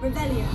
Revelio.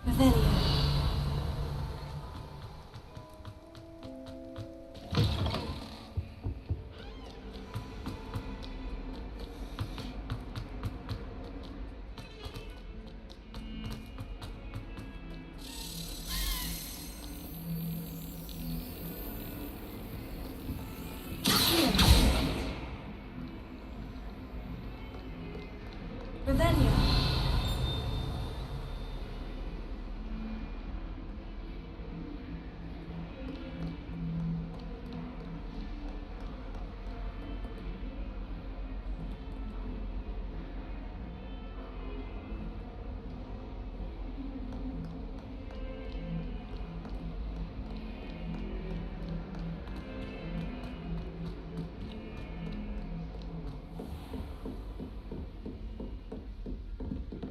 Revelio. Revelio.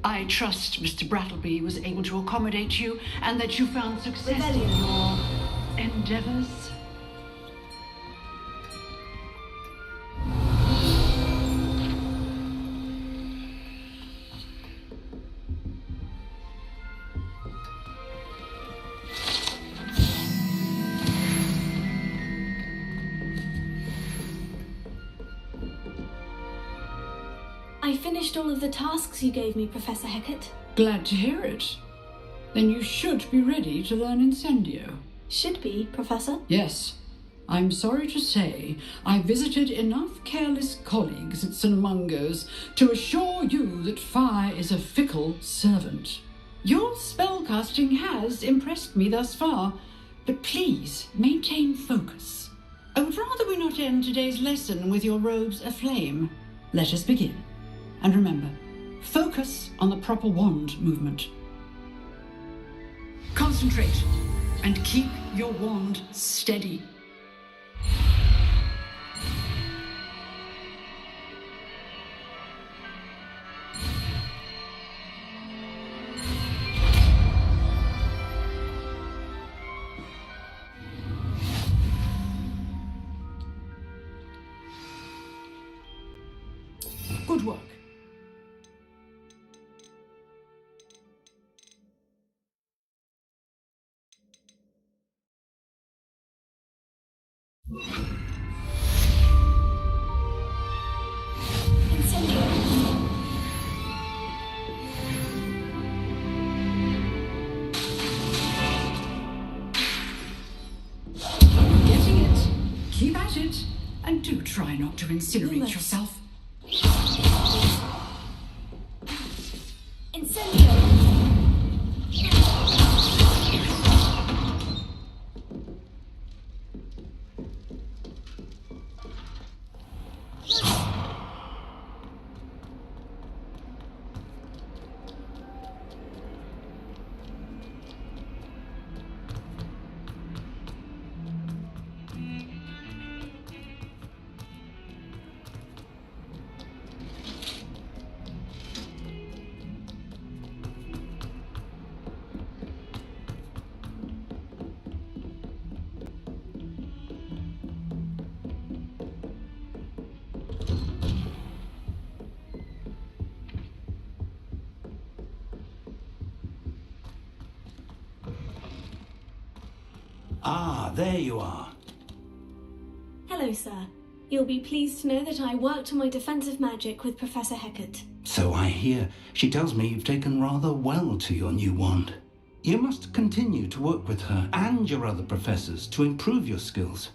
I trust Mr. Brattleby was able to accommodate you and that you found success in Revelio. your endeavors. I finished all of the tasks you gave me, Professor Hecat. Glad to hear it. Then you should be ready to learn Incendio. Should be, Professor. Yes. I'm sorry to say I visited enough careless colleagues at St. Mungo's to assure you that fire is a fickle servant. Your spellcasting has impressed me thus far, but please maintain focus. I would rather we not end today's lesson with your robes aflame. Let us begin. And remember, focus on the proper wand movement. Concentrate and keep your wand steady. Good work. Incendio. Getting it. Keep at it. And do try not to incinerate Almost. yourself. Incendio. Ah, there you are. Hello, sir. You'll be pleased to know that I worked on my defensive magic with Professor Hecat. So I hear. She tells me you've taken rather well to your new wand. You must continue to work with her and your other professors to improve your skills.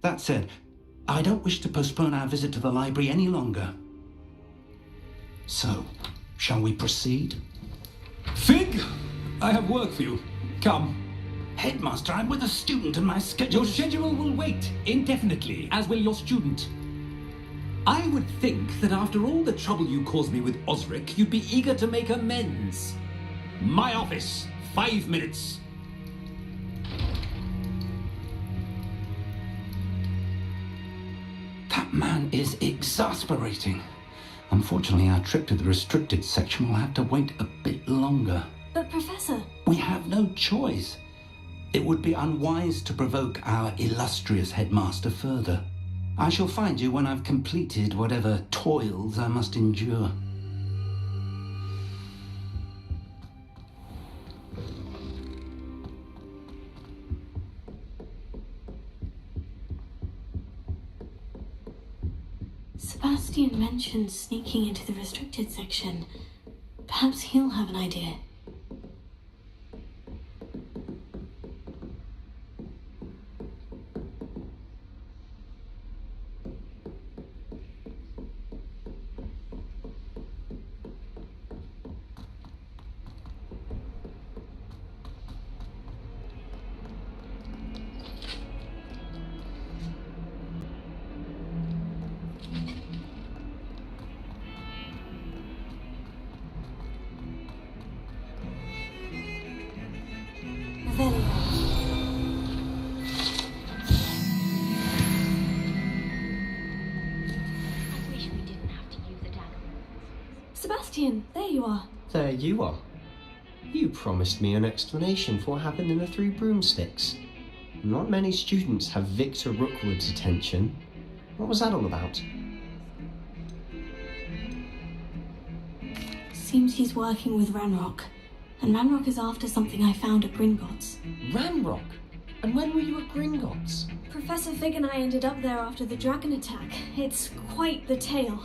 That said, I don't wish to postpone our visit to the library any longer. So, Shall we proceed? Fig! I have work for you. Come. Headmaster, I'm with a student and my schedule... Your schedule will wait indefinitely, as will your student. I would think that after all the trouble you caused me with Osric, you'd be eager to make amends. My office, 5 minutes. That man is exasperating. Unfortunately, our trip to the restricted section will have to wait a bit longer. But Professor... We have no choice. It would be unwise to provoke our illustrious headmaster further. I shall find you when I've completed whatever toils I must endure. Sebastian mentioned sneaking into the restricted section. Perhaps he'll have an idea. Sebastian, there you are. There you are. You promised me an explanation for what happened in the Three Broomsticks. Not many students have Victor Rookwood's attention. What was that all about? Seems he's working with Ranrock. And Ranrock is after something I found at Gringotts. Ranrock? And when were you at Gringotts? Professor Fig and I ended up there after the dragon attack. It's quite the tale.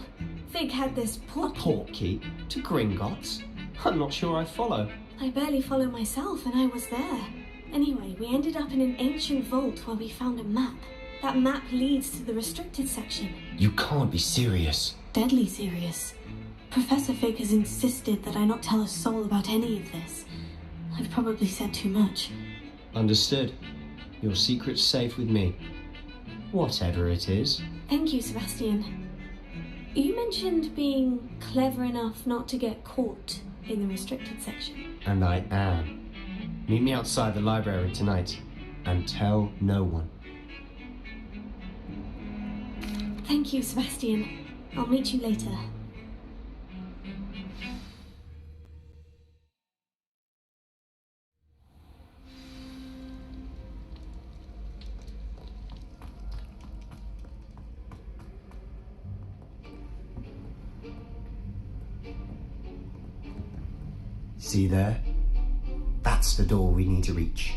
Fig had this A portkey. portkey? To Gringotts? I'm not sure I follow. I barely follow myself, and I was there. Anyway, we ended up in an ancient vault where we found a map. That map leads to the restricted section. You can't be serious. Deadly serious. Professor Fig has insisted that I not tell a soul about any of this. I've probably said too much. Understood. Your secret's safe with me. Whatever it is. Thank you, Sebastian. You mentioned being clever enough not to get caught in the restricted section. And I am. Meet me outside the library tonight, and tell no one. Thank you, Sebastian. I'll meet you later. See there? That's the door we need to reach.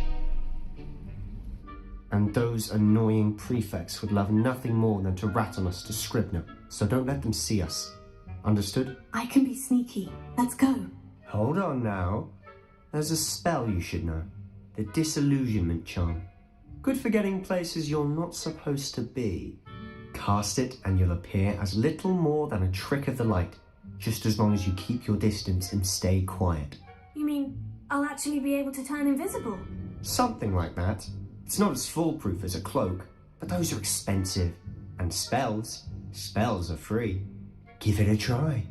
And those annoying prefects would love nothing more than to rat on us to Scribner, so don't let them see us. Understood? I can be sneaky. Let's go. Hold on now. There's a spell you should know. The Disillusionment Charm. Good for getting places you're not supposed to be. Cast it and you'll appear as little more than a trick of the light, just as long as you keep your distance and stay quiet. You mean I'll actually be able to turn invisible? Something like that. It's not as foolproof as a cloak, but those are expensive. And spells are free. Give it a try.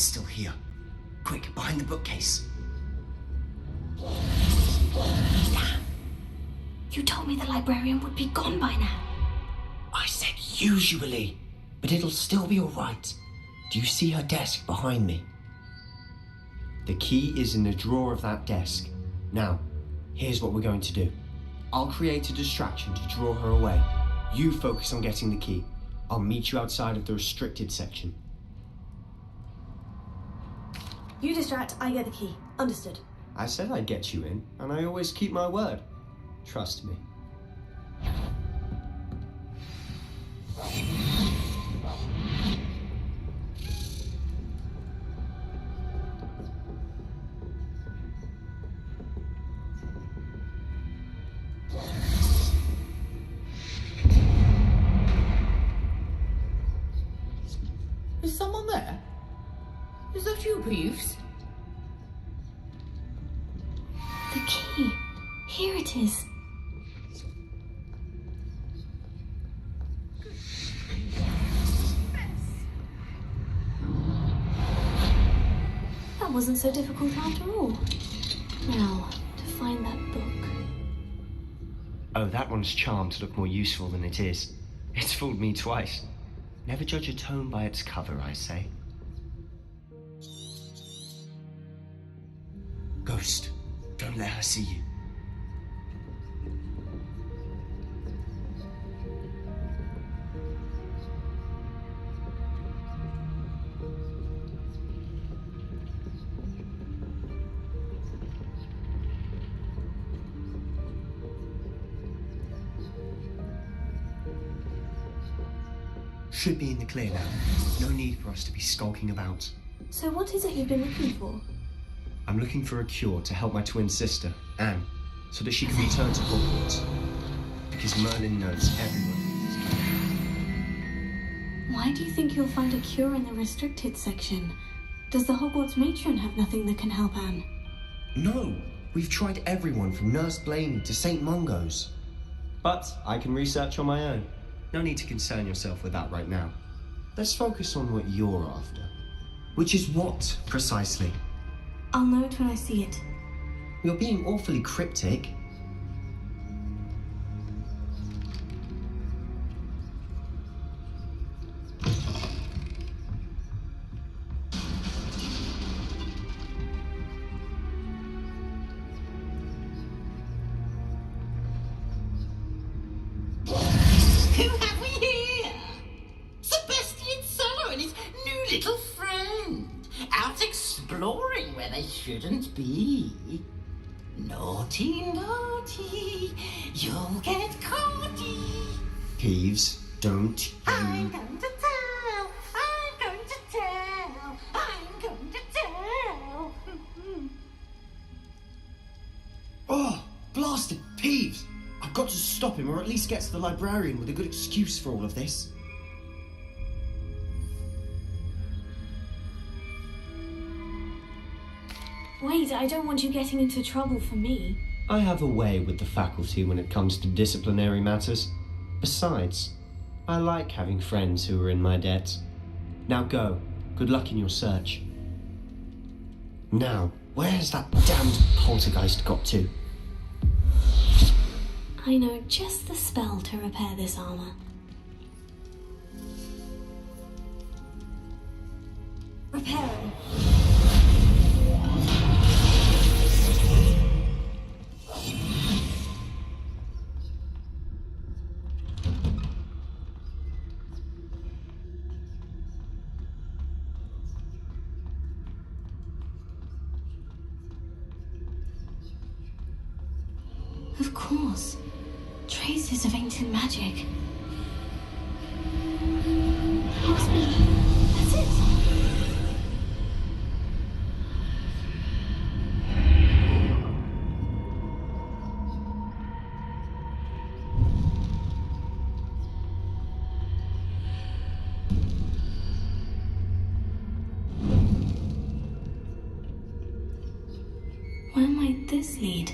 Someone's still here. Quick, behind the bookcase. Damn. You told me the librarian would be gone by now. I said usually, but it'll still be all right. Do you see her desk behind me? The key is in the drawer of that desk. Now, here's what we're going to do. I'll create a distraction to draw her away. You focus on getting the key. I'll meet you outside of the restricted section. You distract, I get the key. Understood. I said I'd get you in, and I always keep my word. Trust me. Is someone there? Is that you, Peeves? The key. Here it is. That wasn't so difficult after all. Now, to find that book. Oh, that one's charmed to look more useful than it is. It's fooled me twice. Never judge a tome by its cover, I say. Ghost, don't let her see you. Should be in the clear now. No need for us to be skulking about. So what is it you've been looking for? I'm looking for a cure to help my twin sister, Anne, so that she can return to Hogwarts. Because Merlin knows everyone. Why do you think you'll find a cure in the restricted section? Does the Hogwarts matron have nothing that can help Anne? No! We've tried everyone from Nurse Blaney to St. Mungo's. But I can research on my own. No need to concern yourself with that right now. Let's focus on what you're after. Which is what, precisely? I'll know it when I see it. You're being awfully cryptic. Who have we here? Sebastian Solo and his new little friend, out exploring where they shouldn't be. Naughty, naughty, you'll get caughty. Peeves, don't I'm you... going to tell, I'm going to tell, I'm going to tell. Oh, blasted Peeves! I've got to stop him, or at least get to the librarian with a good excuse for all of this. Wait, I don't want you getting into trouble for me. I have a way with the faculty when it comes to disciplinary matters. Besides, I like having friends who are in my debt. Now go. Good luck in your search. Now, where has that damned poltergeist got to? I know just the spell to repair this armor. Repairing. Of course. Traces of ancient magic. Must be. That's it. Where might this lead?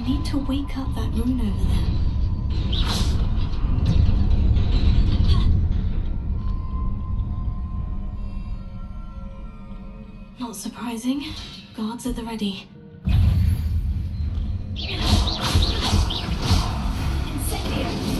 need to wake up that rune over there. Not surprising. Guards at the ready. Incendio!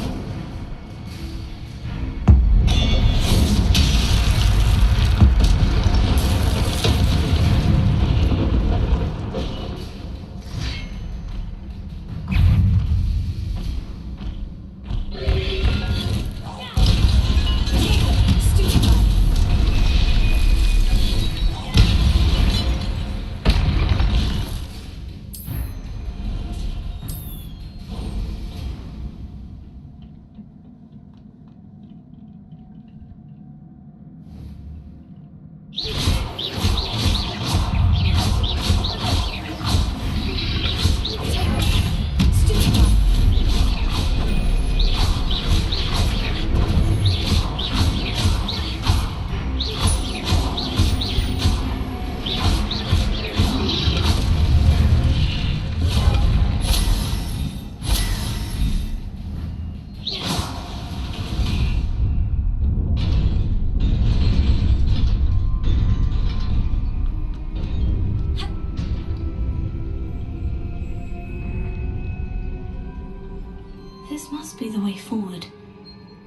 This must be the way forward.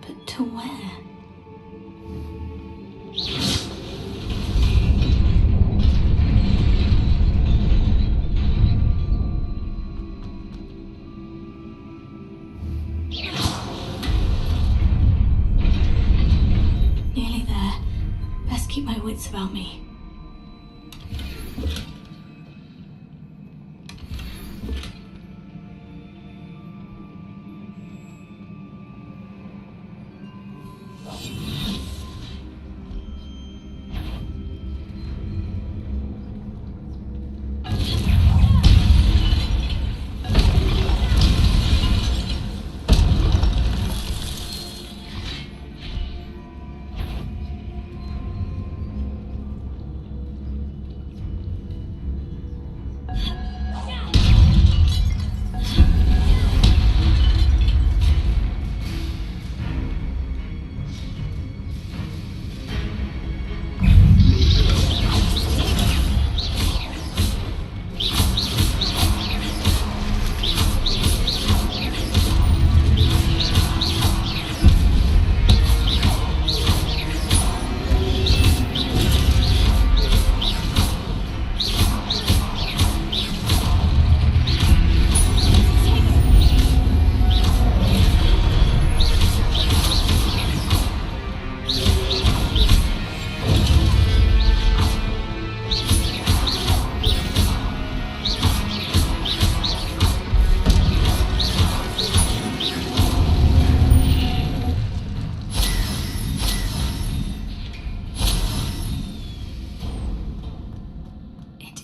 But to where? Nearly there. Best keep my wits about me.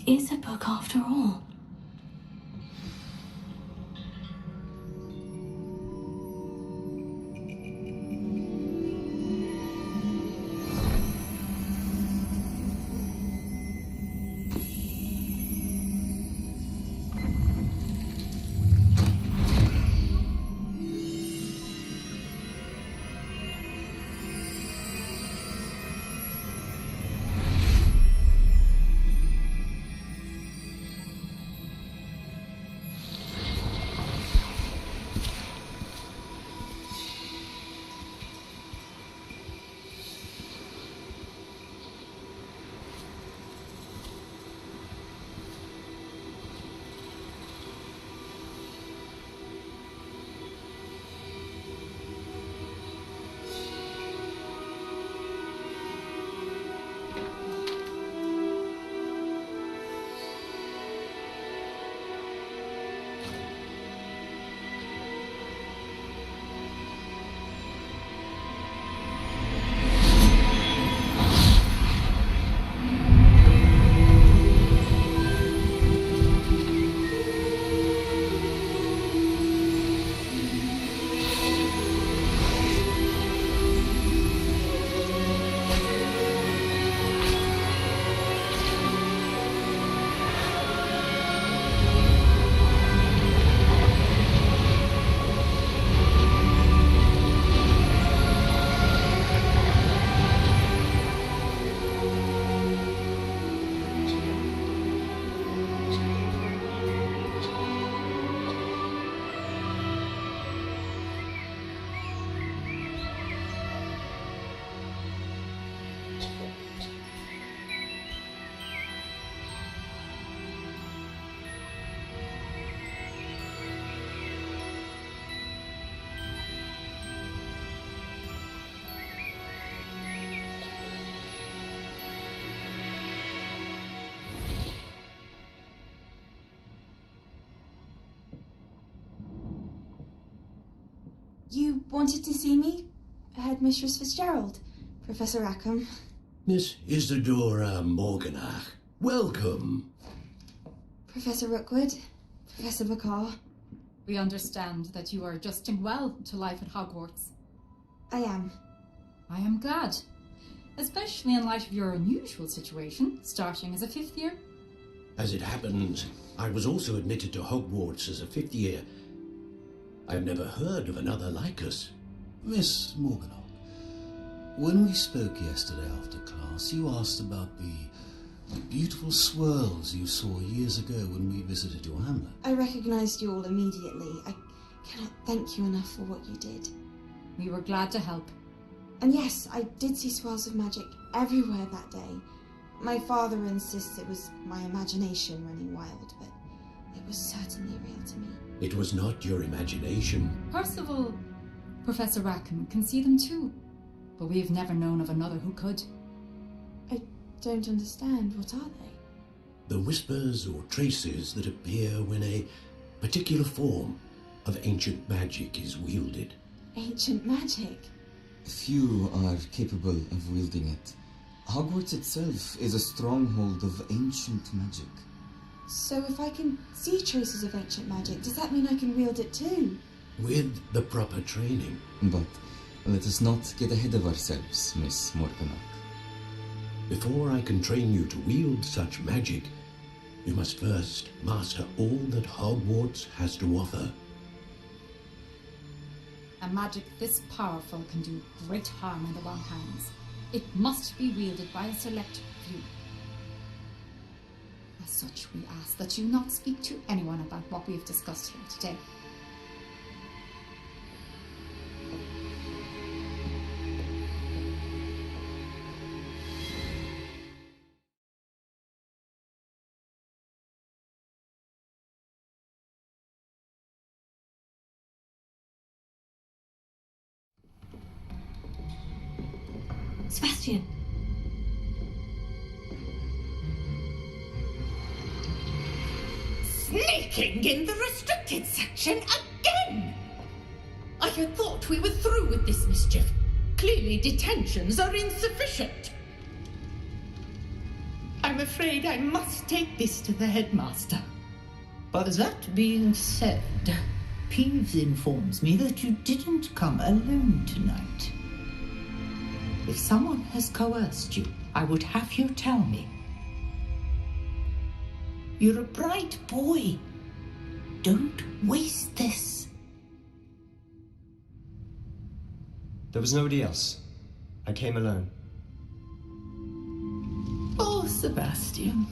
Is a book after all. You wanted to see me? Headmistress Fitzgerald, Professor Rackham. Miss Isadora Morganach, welcome. Professor Rookwood, Professor Bakar. We understand that you are adjusting well to life at Hogwarts. I am. I am glad, especially in light of your unusual situation, starting as a 5th year. As it happens, I was also admitted to Hogwarts as a 5th year. I've never heard of another like us. Miss Morganach, when we spoke yesterday after class, you asked about the beautiful swirls you saw years ago when we visited your hamlet. I recognised you all immediately. I cannot thank you enough for what you did. We were glad to help. And yes, I did see swirls of magic everywhere that day. My father insists it was my imagination running wild, but it was certainly real to me. It was not your imagination. Percival, Professor Rackham can see them too, but we have never known of another who could. I don't understand. What are they? The whispers or traces that appear when a particular form of ancient magic is wielded. Ancient magic? Few are capable of wielding it. Hogwarts itself is a stronghold of ancient magic. So if I can see traces of ancient magic, does that mean I can wield it too? With the proper training. But let us not get ahead of ourselves, Miss Morganach. Before I can train you to wield such magic, you must first master all that Hogwarts has to offer. A magic this powerful can do great harm in the wrong hands. It must be wielded by a select few. As such, we ask that you not speak to anyone about what we have discussed here today. Sebastian. Sneaking in the restricted section again! I had thought we were through with this mischief. Clearly detentions are insufficient. I'm afraid I must take this to the headmaster. But that being said, Peeves informs me that you didn't come alone tonight. If someone has coerced you, I would have you tell me. You're a bright boy. Don't waste this. There was nobody else. I came alone. Oh, Sebastian.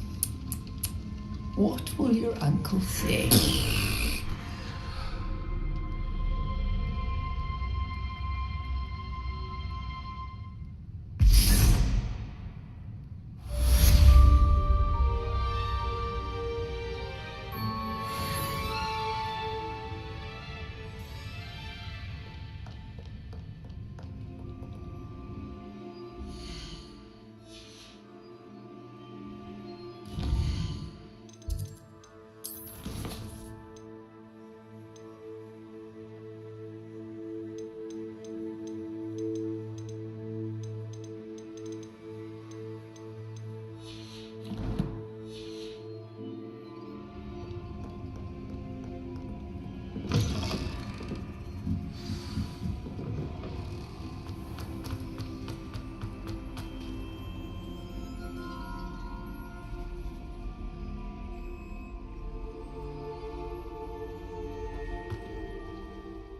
What will your uncle say?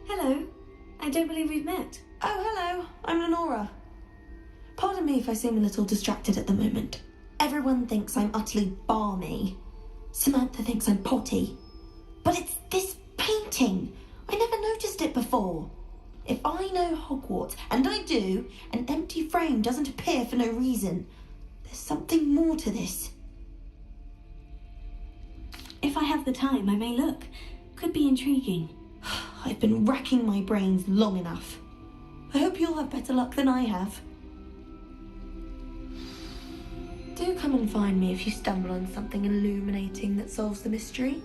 Hello. I don't believe we've met. Oh, hello. I'm Lenora. Pardon me if I seem a little distracted at the moment. Everyone thinks I'm utterly balmy. Samantha thinks I'm potty. But it's this painting. I never noticed it before. If I know Hogwarts, and I do, an empty frame doesn't appear for no reason. There's something more to this. If I have the time, I may look. Could be intriguing. I've been racking my brains long enough. I hope you'll have better luck than I have. Do come and find me if you stumble on something illuminating that solves the mystery.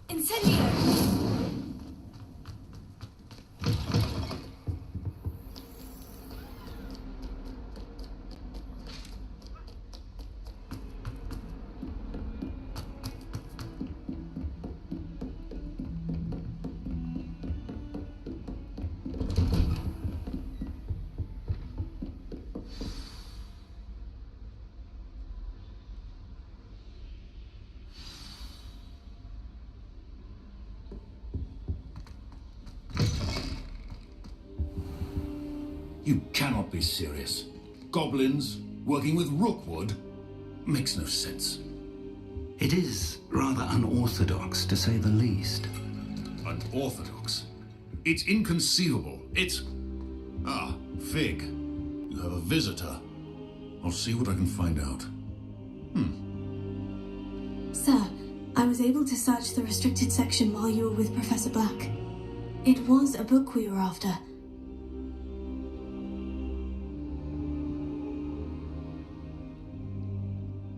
Incendio! You cannot be serious. Goblins working with Rookwood? Makes no sense. It is rather unorthodox, to say the least. Unorthodox? It's inconceivable. It's... Ah, Fig. You have a visitor. I'll see what I can find out. Sir, I was able to search the restricted section while you were with Professor Black. It was a book we were after.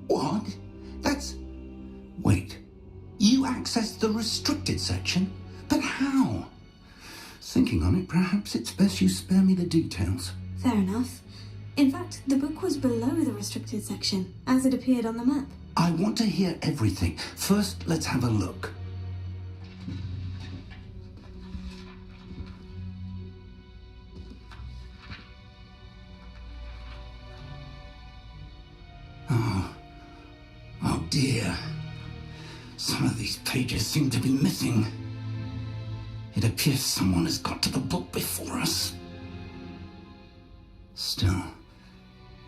What? That's... Wait. You accessed the restricted section? But how? Thinking on it, perhaps it's best you spare me the details. Fair enough. In fact, the book was below the restricted section, as it appeared on the map. I want to hear everything. First, let's have a look. Oh dear. Some of these pages seem to be missing. It appears someone has got to the book before us. Still,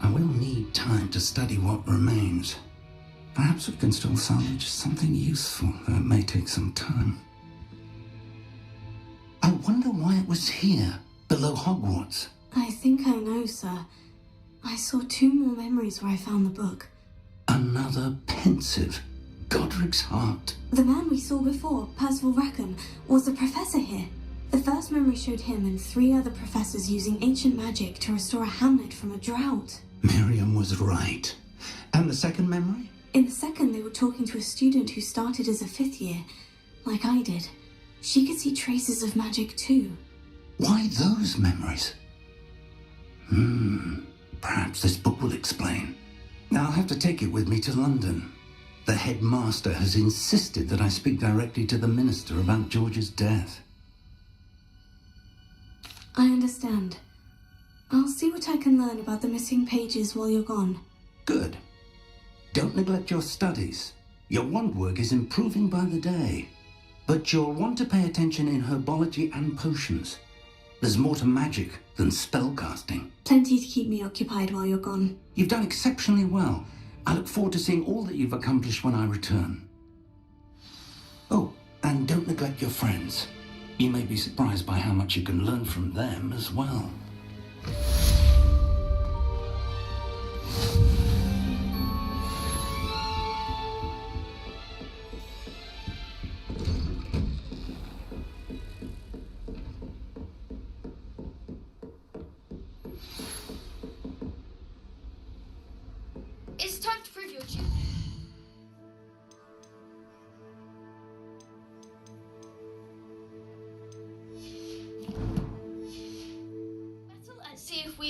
I will need time to study what remains. Perhaps we can still salvage something useful, though it may take some time. I wonder why it was here, below Hogwarts. I think I know, sir. I saw 2 more memories where I found the book. Another pensive. Godric's heart. The man we saw before, Percival Rackham, was a professor here. The first memory showed him and 3 other professors using ancient magic to restore a hamlet from a drought. Miriam was right. And the second memory? In the second, they were talking to a student who started as a 5th year, like I did. She could see traces of magic too. Why those memories? Perhaps this book will explain. Now I'll have to take it with me to London. The headmaster has insisted that I speak directly to the minister about George's death. I understand. I'll see what I can learn about the missing pages while you're gone. Good. Don't neglect your studies. Your wand work is improving by the day. But you'll want to pay attention in herbology and potions. There's more to magic than spellcasting. Plenty to keep me occupied while you're gone. You've done exceptionally well. I look forward to seeing all that you've accomplished when I return. Oh, and don't neglect your friends. You may be surprised by how much you can learn from them as well.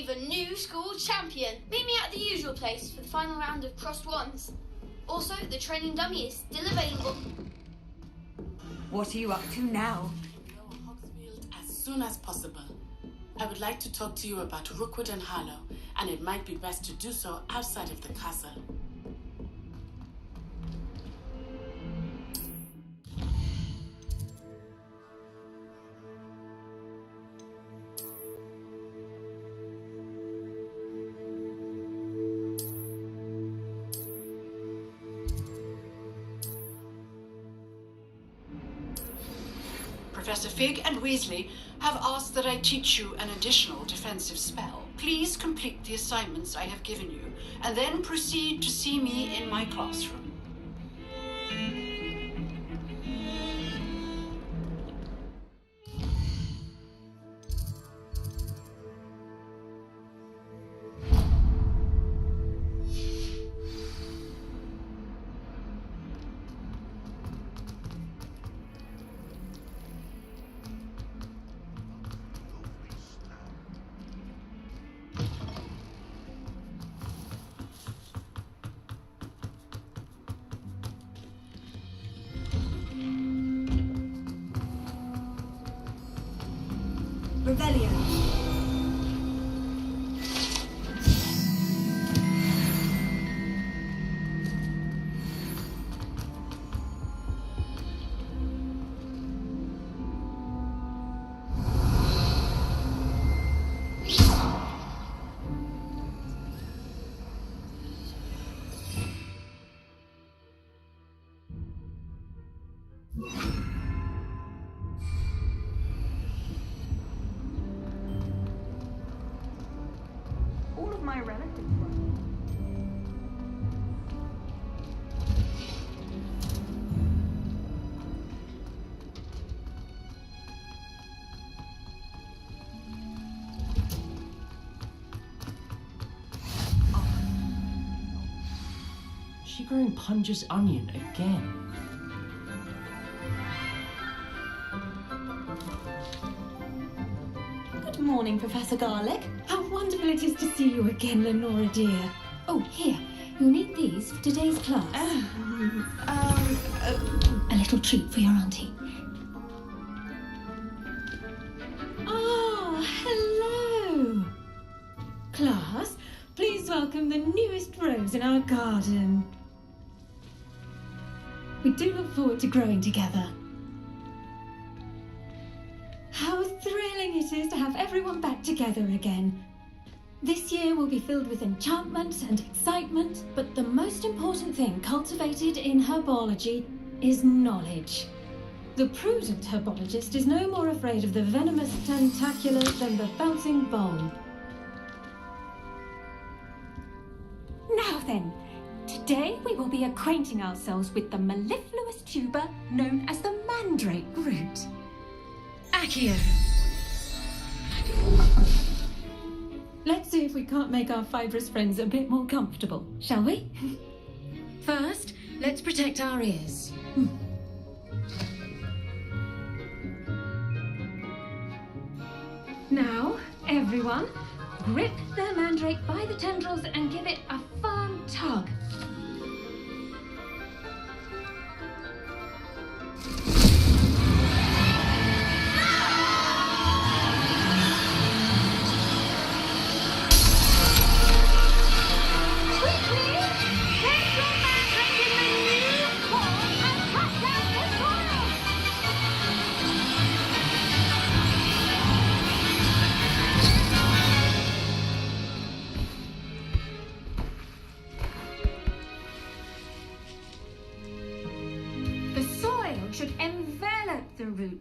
the new school champion. Meet me at the usual place for the final round of crossed wands. Also, the training dummy is still available. What are you up to now? As soon as possible. I would like to talk to you about Rookwood and Harlow, and it might be best to do so outside of the castle. Professor Fig and Weasley have asked that I teach you an additional defensive spell. Please complete the assignments I have given you, and then proceed to see me in my classroom. Revelio. All of my relatives were. She growing Punja's onion again. Good morning, Professor Garlick. How wonderful it is to see you again, Lenora dear. Oh, here, you'll need these for today's class. A little treat for your auntie. Ah, hello. Class, please welcome the newest rose in our garden. We do look forward to growing together. How thrilling it is to have everyone back together again. This year will be filled with enchantment and excitement, but the most important thing cultivated in herbology is knowledge. The prudent herbologist is no more afraid of the venomous tentacular than the bouncing bulb. Now then, today we will be acquainting ourselves with the mellifluous tuber known as the mandrake root. Accio. Let's see if we can't make our fibrous friends a bit more comfortable, shall we? First, let's protect our ears. Now, everyone, grip the mandrake by the tendrils and give it a firm tug.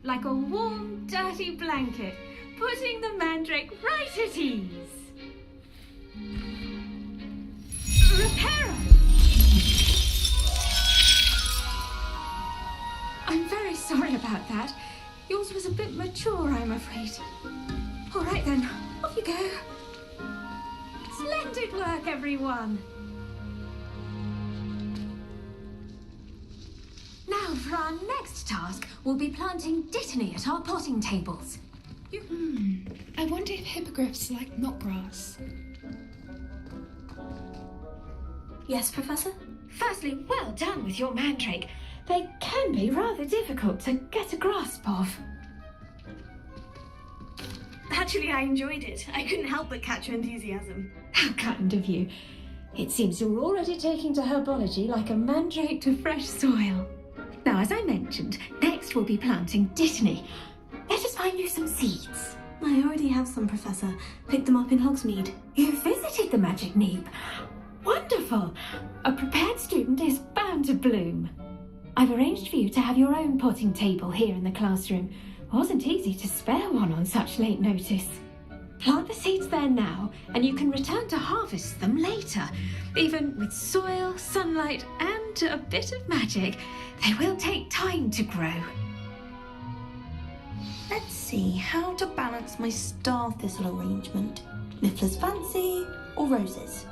Like a warm, dirty blanket, putting the mandrake right at ease. Reparo! I'm very sorry about that. Yours was a bit mature, I'm afraid. All right then, off you go. Splendid work, everyone. Now, for our next task, we'll be planting Dittany at our potting tables. I wonder if hippogriffs like knotgrass. Yes, Professor? Firstly, well done with your mandrake. They can be rather difficult to get a grasp of. Actually, I enjoyed it. I couldn't help but catch your enthusiasm. How kind of you. It seems you're already taking to herbology like a mandrake to fresh soil. Now, as I mentioned, next we'll be planting dittany. Let us find you some seeds. I already have some, Professor. Picked them up in Hogsmeade. You visited the Magic Neep. Wonderful. A prepared student is bound to bloom. I've arranged for you to have your own potting table here in the classroom. Wasn't easy to spare one on such late notice. Plant the seeds there now, and you can return to harvest them later. Even with soil, sunlight, and a bit of magic, they will take time to grow. Let's see how to balance my star thistle arrangement. Mifflin's fancy or roses?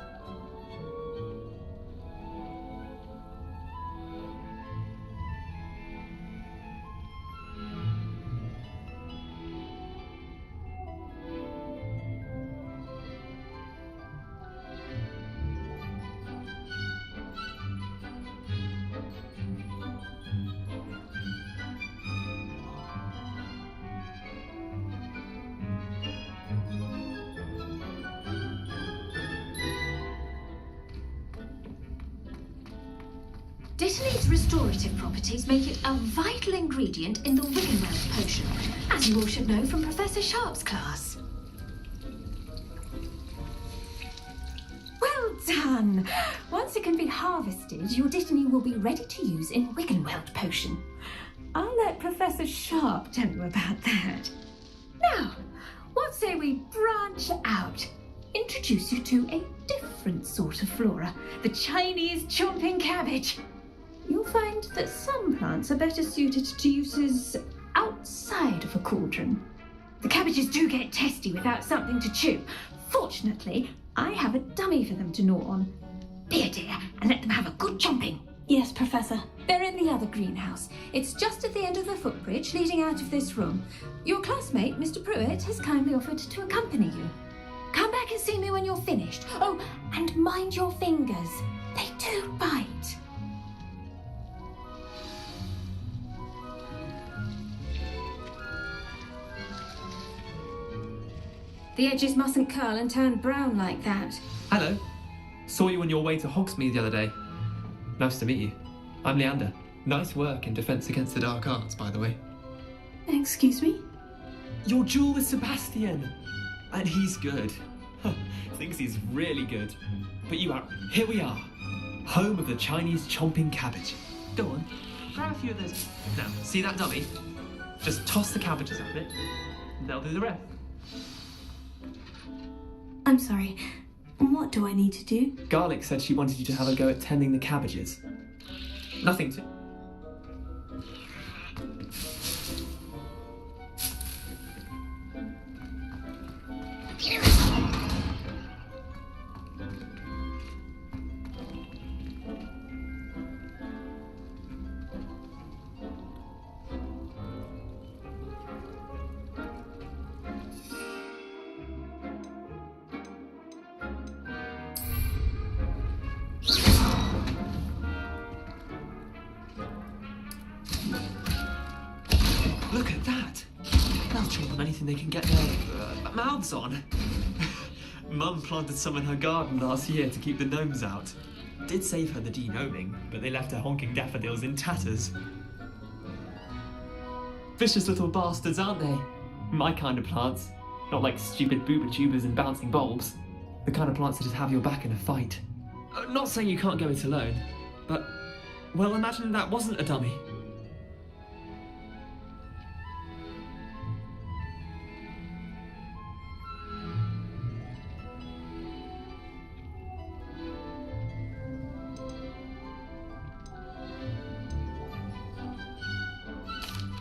Dittany's restorative properties make it a vital ingredient in the Wiggenweld potion, as you all should know from Professor Sharp's class. Well done! Once it can be harvested, your dittany will be ready to use in Wiggenweld potion. I'll let Professor Sharp tell you about that. Now, what say we branch out? Introduce you to a different sort of flora, the Chinese chomping cabbage. You'll find that some plants are better suited to uses outside of a cauldron. The cabbages do get testy without something to chew. Fortunately, I have a dummy for them to gnaw on. Be a dear and let them have a good chomping. Yes, Professor. They're in the other greenhouse. It's just at the end of the footbridge leading out of this room. Your classmate, Mr. Pruitt, has kindly offered to accompany you. Come back and see me when you're finished. Oh, and mind your fingers. They do bite. The edges mustn't curl and turn brown like that. Hello. Saw you on your way to Hogsmeade the other day. Nice to meet you. I'm Leander. Nice work in Defence Against the Dark Arts, by the way. Excuse me? Your duel with Sebastian. And he's good. Thinks he's really good. But you are... Here we are. Home of the Chinese chomping cabbage. Go on. Grab a few of those. Now, see that dummy? Just toss the cabbages at it. And they'll do the rest. I'm sorry. What do I need to do? Garlic said she wanted you to have a go at tending the cabbages. Nothing to... Look at that! They'll chomp on anything they can get their mouths on. Mum planted some in her garden last year to keep the gnomes out. Did save her the de-gnoming, but they left her honking daffodils in tatters. Vicious little bastards, aren't they? My kind of plants. Not like stupid booba tubers and bouncing bulbs. The kind of plants that'd have your back in a fight. Not saying you can't go it alone, but... well, imagine that wasn't a dummy.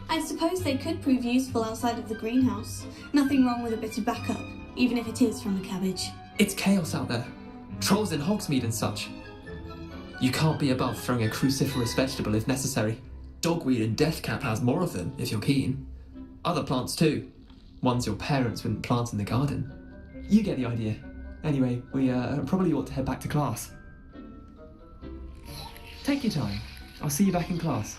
I suppose they could prove useful outside of the greenhouse. Nothing wrong with a bit of backup, even if it is from the cabbage. It's chaos out there. Trolls in Hogsmeade and such. You can't be above throwing a cruciferous vegetable if necessary. Dogweed and deathcap has more of them, if you're keen. Other plants too. ones your parents wouldn't plant in the garden. You get the idea. Anyway, we probably ought to head back to class. Take your time. I'll see you back in class.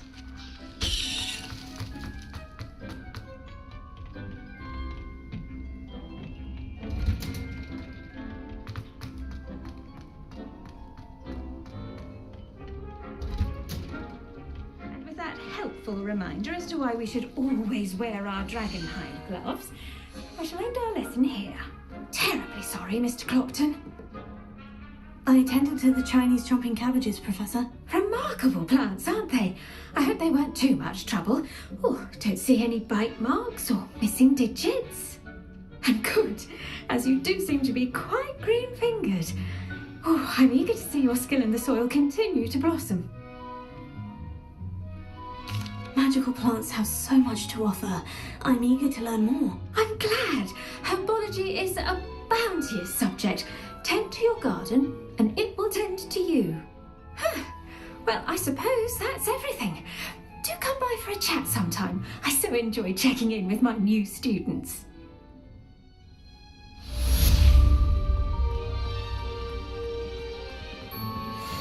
And with that helpful reminder as to why we should always wear our dragonhide gloves, I shall end our lesson here. Terribly sorry, Mr. Clopton. I attended to the Chinese chomping cabbages, Professor. Remarkable plants, aren't they? I hope they weren't too much trouble. Oh, don't see any bite marks or missing digits. And good, as you do seem to be quite green-fingered. Oh, I'm eager to see your skill in the soil continue to blossom. Magical plants have so much to offer. I'm eager to learn more. I'm glad. Herbology is a bounteous subject. Tend to your garden, and it will tend to you. Well, I suppose that's everything. Do come by for a chat sometime. I so enjoy checking in with my new students.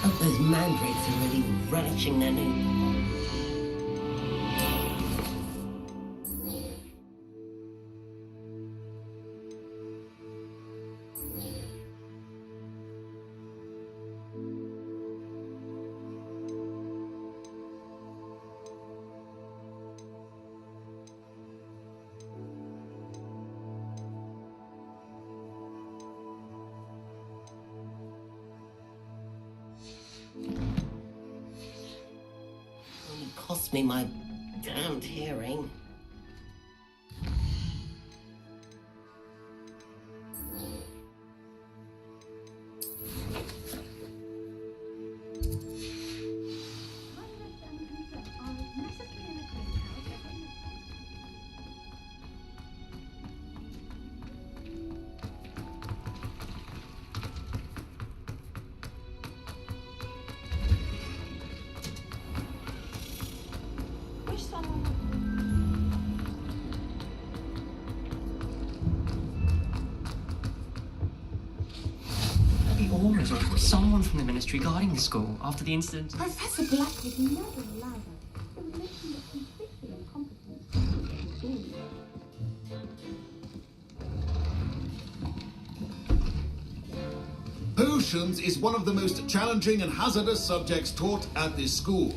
Hope those mandrakes are really relishing their new... Cost me my damned hearing. Almost or someone from the ministry guarding the school after the incident. Professor Black would never allow that. It would make him look completely incompetent. Potions is one of the most challenging and hazardous subjects taught at this school.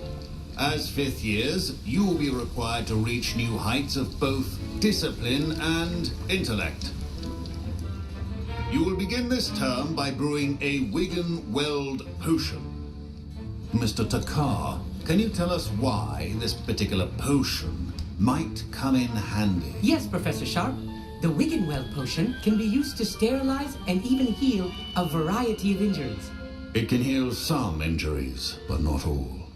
As fifth years, you will be required to reach new heights of both discipline and intellect. You will begin this term by brewing a Wigan-Weld potion. Mr. Takar, can you tell us why this particular potion might come in handy? Yes, Professor Sharp. The Wigan-Weld potion can be used to sterilize and even heal a variety of injuries. It can heal some injuries, but not all.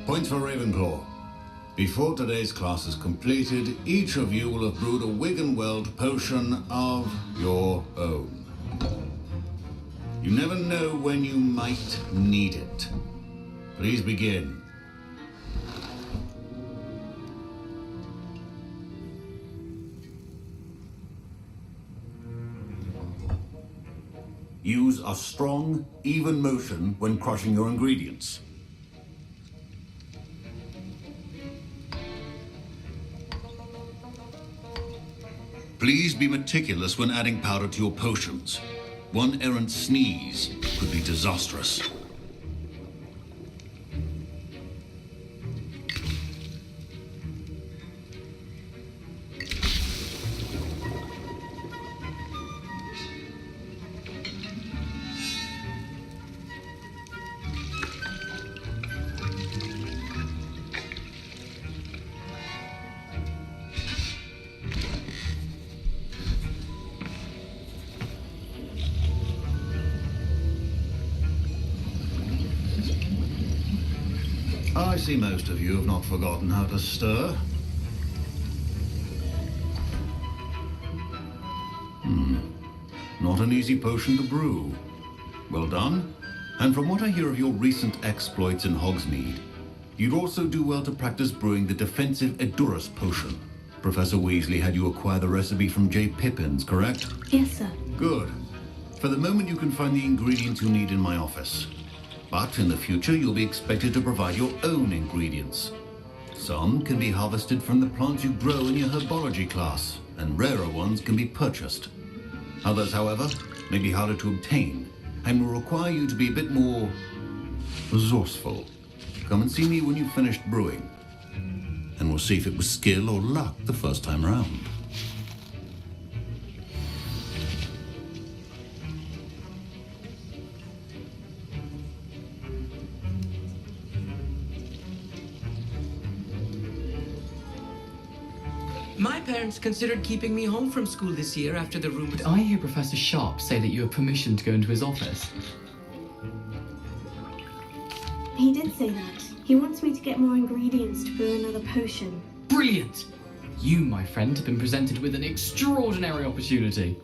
Points for Ravenclaw. Before today's class is completed, each of you will have brewed a Wigan-Weld potion of your own. You never know when you might need it. Please begin. Use a strong, even motion when crushing your ingredients. Please be meticulous when adding powder to your potions. One errant sneeze could be disastrous. I see most of you have not forgotten how to stir. Not an easy potion to brew. Well done. And from what I hear of your recent exploits in Hogsmeade, you'd also do well to practice brewing the defensive Edurus potion. Professor Weasley had you acquire the recipe from J. Pippin's, correct? Yes, sir. Good. For the moment, you can find the ingredients you need in my office. But in the future, you'll be expected to provide your own ingredients. Some can be harvested from the plants you grow in your herbology class, and rarer ones can be purchased. Others, however, may be harder to obtain, and will require you to be a bit more resourceful. Come and see me when you've finished brewing, and we'll see if it was skill or luck the first time around. My parents considered keeping me home from school this year after the rumors. Did I hear Professor Sharp say that you have permission to go into his office? He did say that. He wants me to get more ingredients to brew another potion. Brilliant! You, my friend, have been presented with an extraordinary opportunity.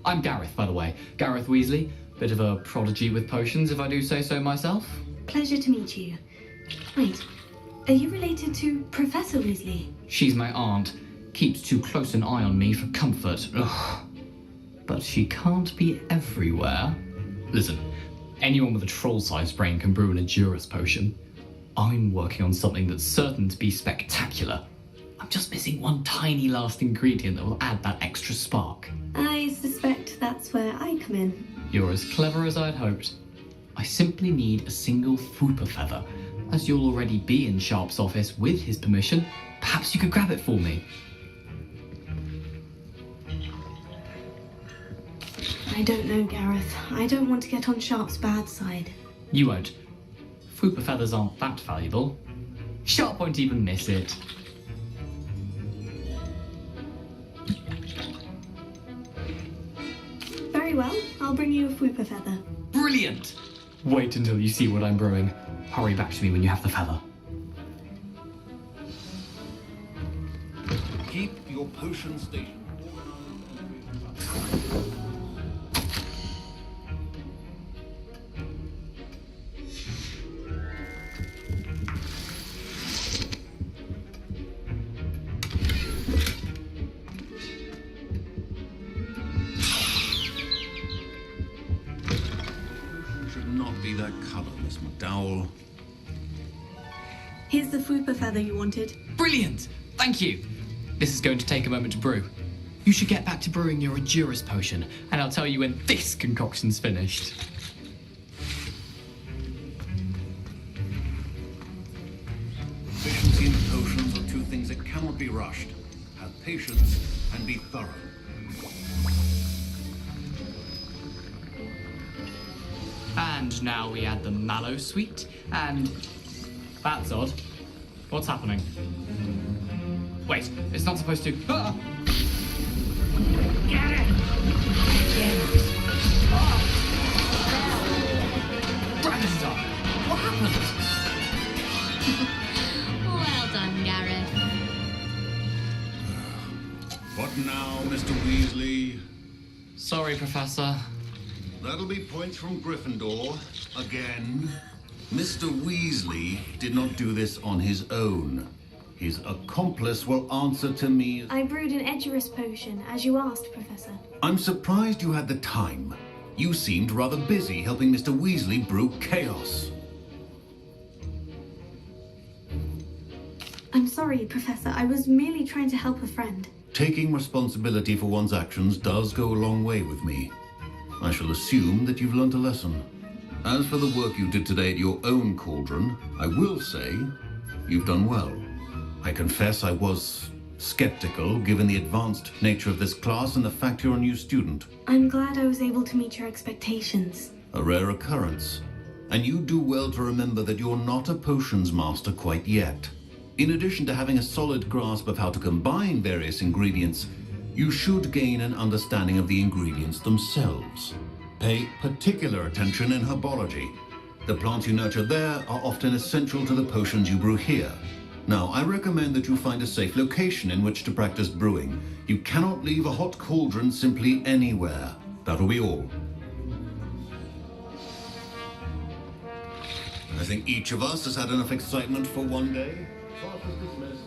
I'm Gareth, by the way. Gareth Weasley. Bit of a prodigy with potions, if I do say so myself. Pleasure to meet you. Wait, are you related to Professor Weasley? She's my aunt. Keeps too close an eye on me for comfort. Ugh. But she can't be everywhere. Listen, anyone with a troll-sized brain can brew an Edurus potion. I'm working on something that's certain to be spectacular. I'm just missing one tiny last ingredient that will add that extra spark. I suspect that's where I come in. You're as clever as I'd hoped. I simply need a single Fwooper feather. As you'll already be in Sharp's office with his permission, perhaps you could grab it for me. I don't know, Gareth. I don't want to get on Sharp's bad side. You won't. Fwooper feathers aren't that valuable. Sharp won't even miss it. Very well. I'll bring you a Fwooper feather. Brilliant! Wait until you see what I'm brewing. Hurry back to me when you have the feather. Keep your potion station. That colour, Miss McDowell. Here's the Fwooper feather you wanted. Brilliant! Thank you! This is going to take a moment to brew. You should get back to brewing your Edurus potion, and I'll tell you when this concoction's finished. Efficiency and potions are two things that cannot be rushed. Have patience and be thorough. And now we add the mallow sweet, and... That's odd. What's happening? Wait, it's not supposed to... Ah! Get it! Ah! Brandon! What happened? Well done, Gareth. What now, Mr. Weasley? Sorry, Professor. That'll be points from Gryffindor. Again. Mr. Weasley did not do this on his own. His accomplice will answer to me. I brewed an Edurus potion, as you asked, Professor. I'm surprised you had the time. You seemed rather busy helping Mr. Weasley brew chaos. I'm sorry, Professor. I was merely trying to help a friend. Taking responsibility for one's actions does go a long way with me. I shall assume that you've learnt a lesson. As for the work you did today at your own cauldron, I will say you've done well. I confess I was skeptical, given the advanced nature of this class and the fact you're a new student. I'm glad I was able to meet your expectations. A rare occurrence. And you do well to remember that you're not a potions master quite yet. In addition to having a solid grasp of how to combine various ingredients, you should gain an understanding of the ingredients themselves. Pay particular attention in herbology. The plants you nurture there are often essential to the potions you brew here. Now, I recommend that you find a safe location in which to practice brewing. You cannot leave a hot cauldron simply anywhere. That'll be all. I think each of us has had enough excitement for one day. Class is dismissed.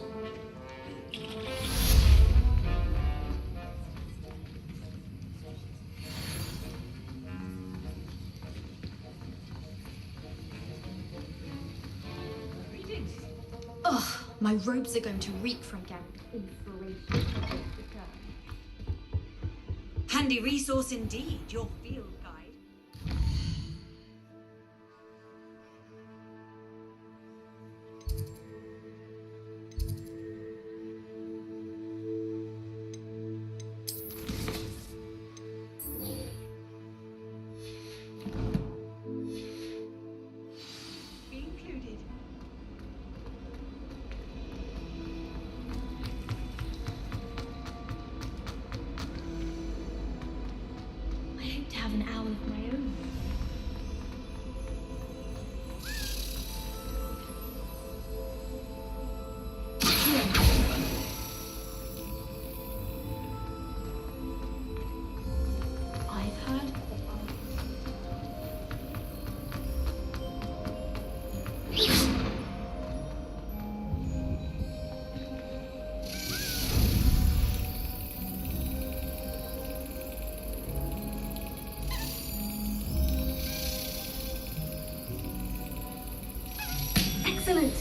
My robes are going to reek from organic inspiration. Handy resource indeed, your field guide. Be included. I hope to have an owl of my own. I've heard Excellent!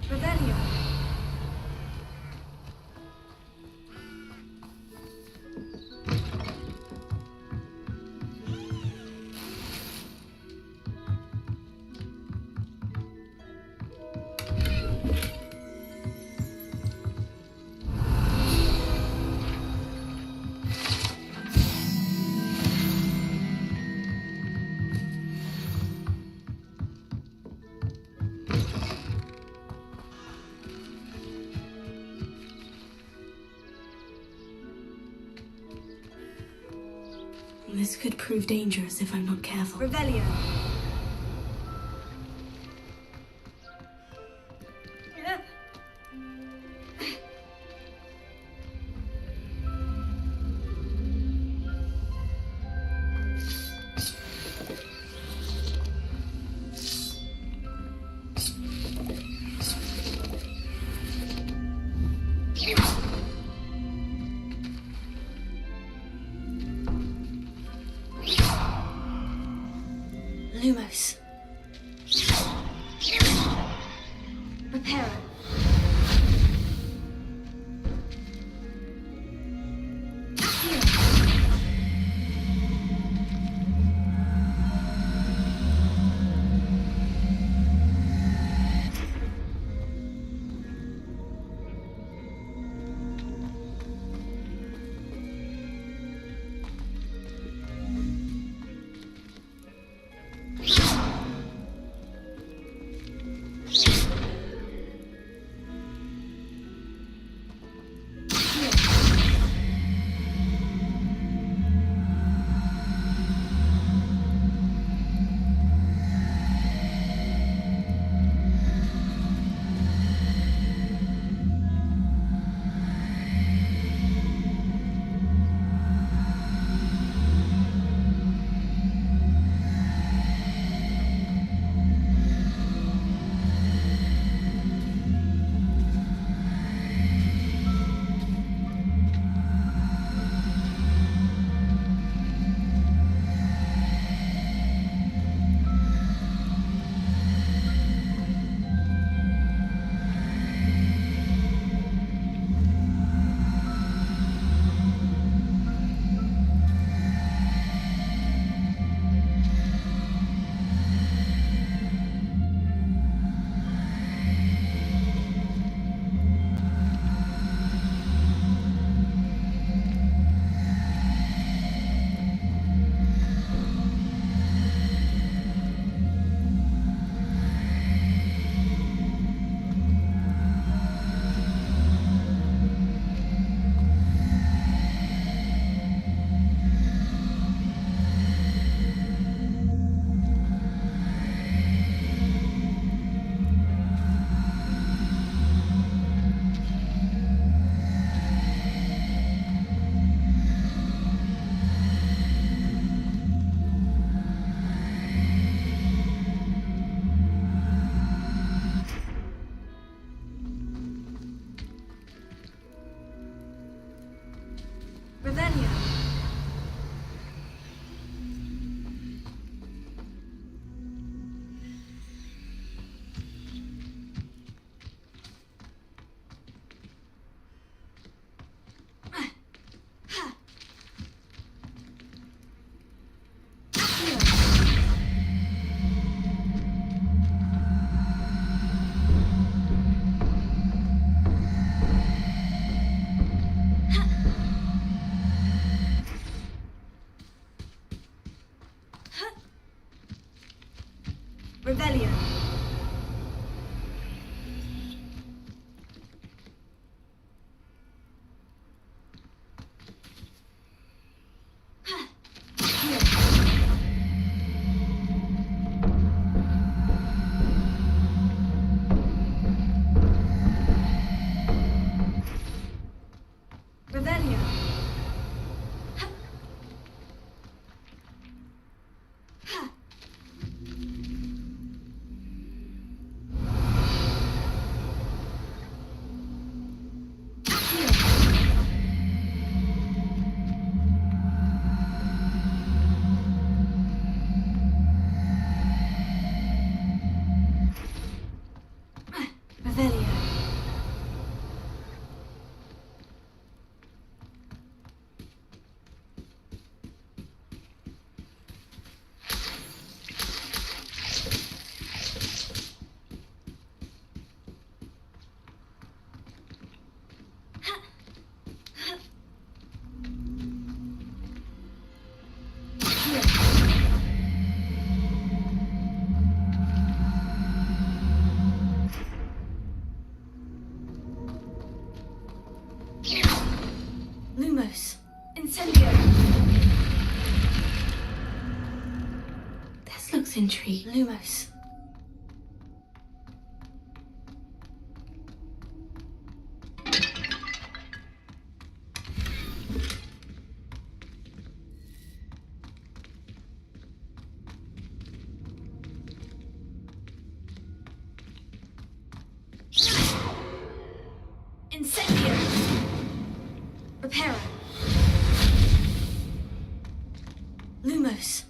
Revelio. This could prove dangerous if I'm not careful. Revelio. Lumos. Revelio. Revelio. Revelio. Revelio. Lumos. Incendio. This looks intriguing. Lumos. Incendio. Reparo. Lumos.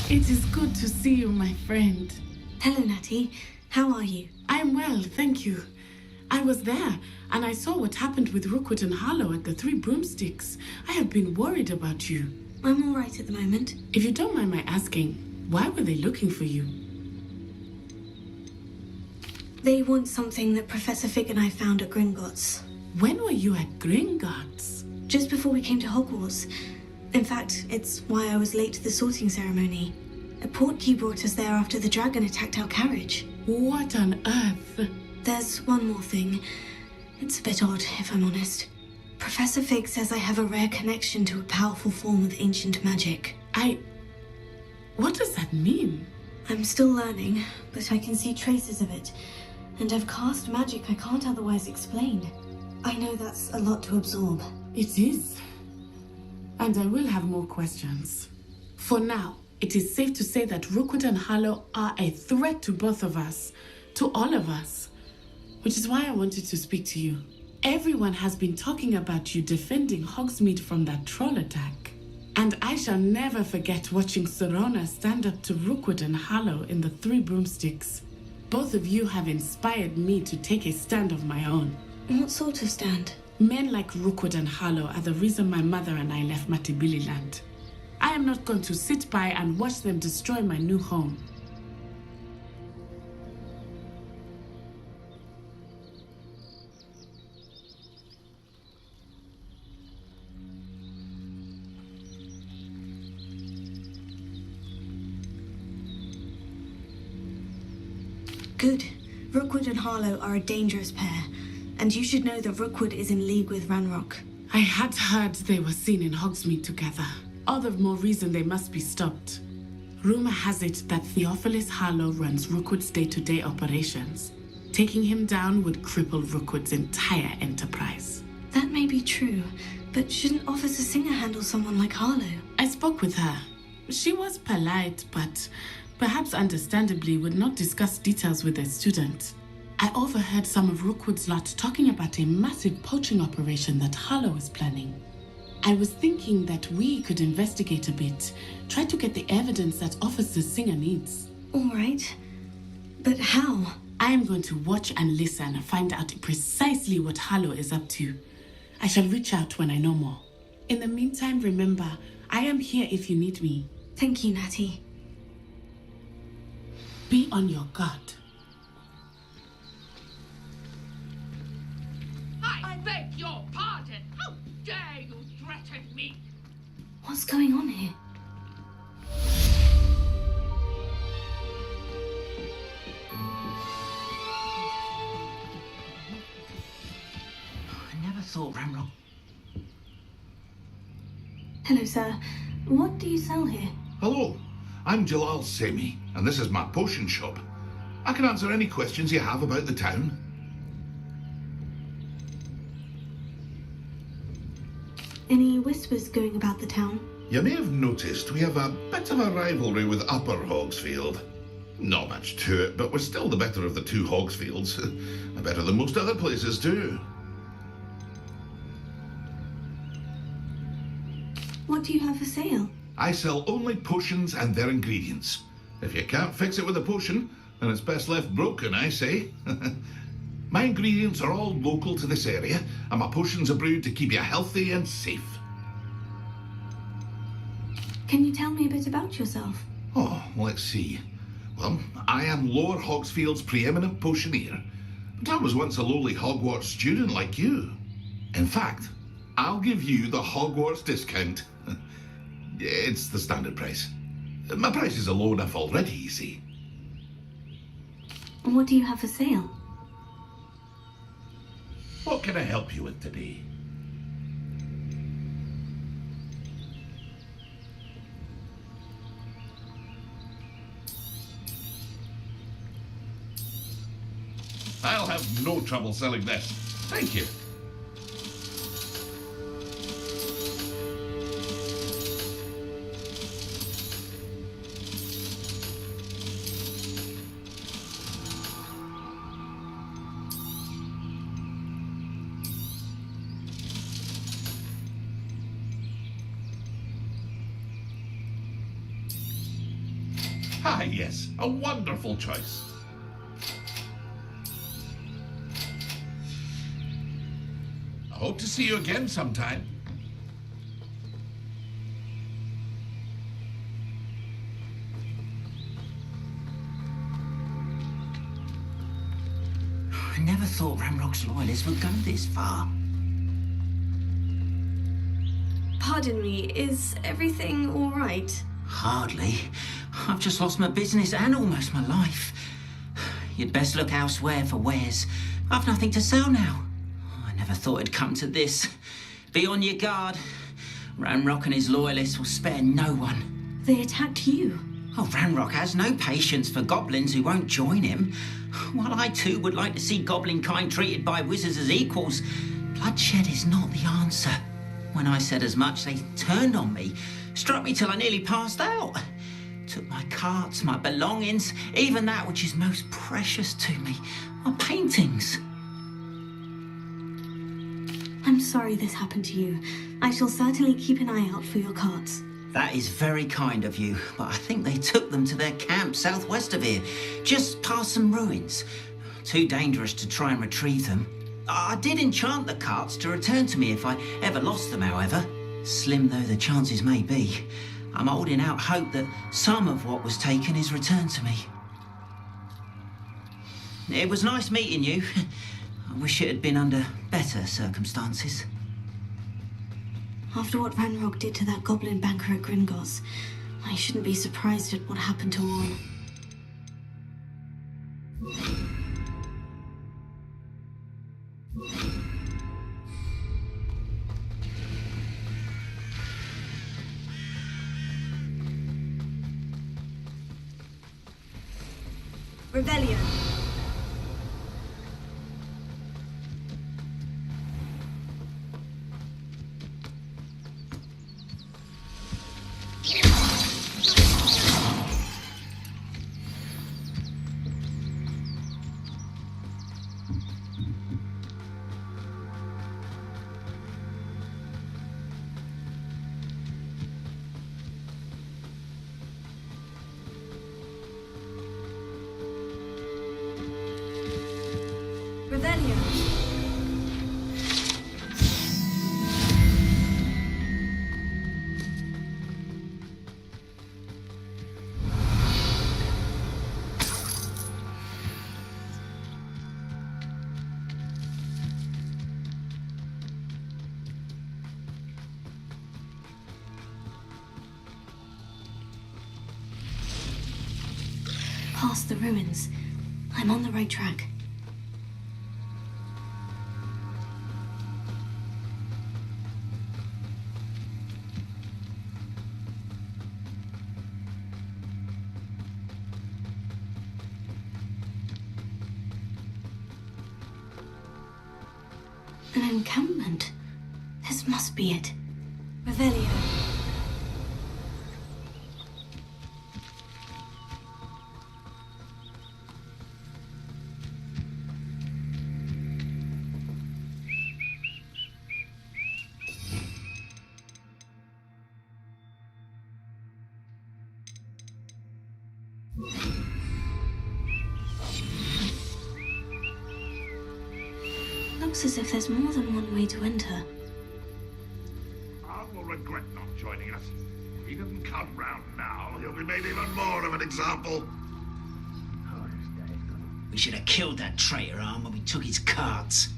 It is good to see you, my friend. Hello, Natty. How are you? I'm well, thank you. I was there, and I saw what happened with Rookwood and Harlow at the Three Broomsticks. I have been worried about you. I'm all right at the moment. If you don't mind my asking, why were they looking for you? They want something that Professor Fig and I found at Gringotts. When were you at Gringotts? Just before we came to Hogwarts. In fact, it's why I was late to the sorting ceremony. A portkey brought us there after the dragon attacked our carriage. What on earth? There's one more thing. It's a bit odd, if I'm honest. Professor Fig says I have a rare connection to a powerful form of ancient magic. What does that mean? I'm still learning, but I can see traces of it. And I've cast magic I can't otherwise explain. I know that's a lot to absorb. It is. And I will have more questions. For now, it is safe to say that Rookwood and Harlow are a threat to both of us. To all of us. Which is why I wanted to speak to you. Everyone has been talking about you defending Hogsmeade from that troll attack. And I shall never forget watching Serona stand up to Rookwood and Harlow in the Three Broomsticks. Both of you have inspired me to take a stand of my own. What sort of stand? Men like Rookwood and Harlow are the reason my mother and I left Matibili Land. I am not going to sit by and watch them destroy my new home. Good. Rookwood and Harlow are a dangerous pair, and you should know that Rookwood is in league with Ranrock. I had heard they were seen in Hogsmeade together. All the more reason they must be stopped. Rumor has it that Theophilus Harlow runs Rookwood's day-to-day operations. Taking him down would cripple Rookwood's entire enterprise. That may be true, but shouldn't Officer Singer handle someone like Harlow? I spoke with her. She was polite, but perhaps understandably would not discuss details with a student. I overheard some of Rookwood's lot talking about a massive poaching operation that Harlow is planning. I was thinking that we could investigate a bit, try to get the evidence that Officer Singer needs. All right, but how? I am going to watch and listen and find out precisely what Harlow is up to. I shall reach out when I know more. In the meantime, remember, I am here if you need me. Thank you, Natty. Be on your guard. I beg your pardon. How dare you threaten me? What's going on here? I never thought Ramrock. Hello, sir. What do you sell here? Hello, I'm Jalal Semi, and this is my potion shop. I can answer any questions you have about the town. Any whispers going about the town? You may have noticed we have a bit of a rivalry with Upper Hogsfield. Not much to it, but we're still the better of the two Hogsfields. Better than most other places too. What do you have for sale? I sell only potions and their ingredients. If you can't fix it with a potion, then it's best left broken, I say. My ingredients are all local to this area, and my potions are brewed to keep you healthy and safe. Can you tell me a bit about yourself? Oh, let's see. Well, I am Lower Hogsfield's preeminent potioneer, but I was once a lowly Hogwarts student like you. In fact, I'll give you the Hogwarts discount. It's the standard price. My prices are low enough already, you see. What do you have for sale? What can I help you with today? I'll have no trouble selling this. Thank you. Ah, yes, a wonderful choice. I hope to see you again sometime. I never thought Ramrock's loyalists would go this far. Pardon me, is everything all right? Hardly. I've just lost my business and almost my life. You'd best look elsewhere for wares. I've nothing to sell now. I never thought it'd come to this. Be on your guard. Ranrock and his loyalists will spare no one. They attacked you. Oh, Ranrock has no patience for goblins who won't join him. While I too would like to see goblin kind treated by wizards as equals, bloodshed is not the answer. When I said as much, they turned on me, struck me till I nearly passed out. Took my carts, my belongings, even that which is most precious to me, my paintings. I'm sorry this happened to you. I shall certainly keep an eye out for your carts. That is very kind of you, but I think they took them to their camp southwest of here, just past some ruins. Too dangerous to try and retrieve them. I did enchant the carts to return to me if I ever lost them, however. Slim though the chances may be, I'm holding out hope that some of what was taken is returned to me. It was nice meeting you. I wish it had been under better circumstances. After what Ranrock did to that goblin banker at Gringotts, I shouldn't be surprised at what happened to Orn. Revelio. Revelio. Past the ruins. I'm on the right track. An encampment. This must be it. Revelio. Looks as if there's more than one way to enter. I will regret not joining us. If he doesn't come round now, he'll be made even more of an example. We should have killed that traitor arm when we took his cards.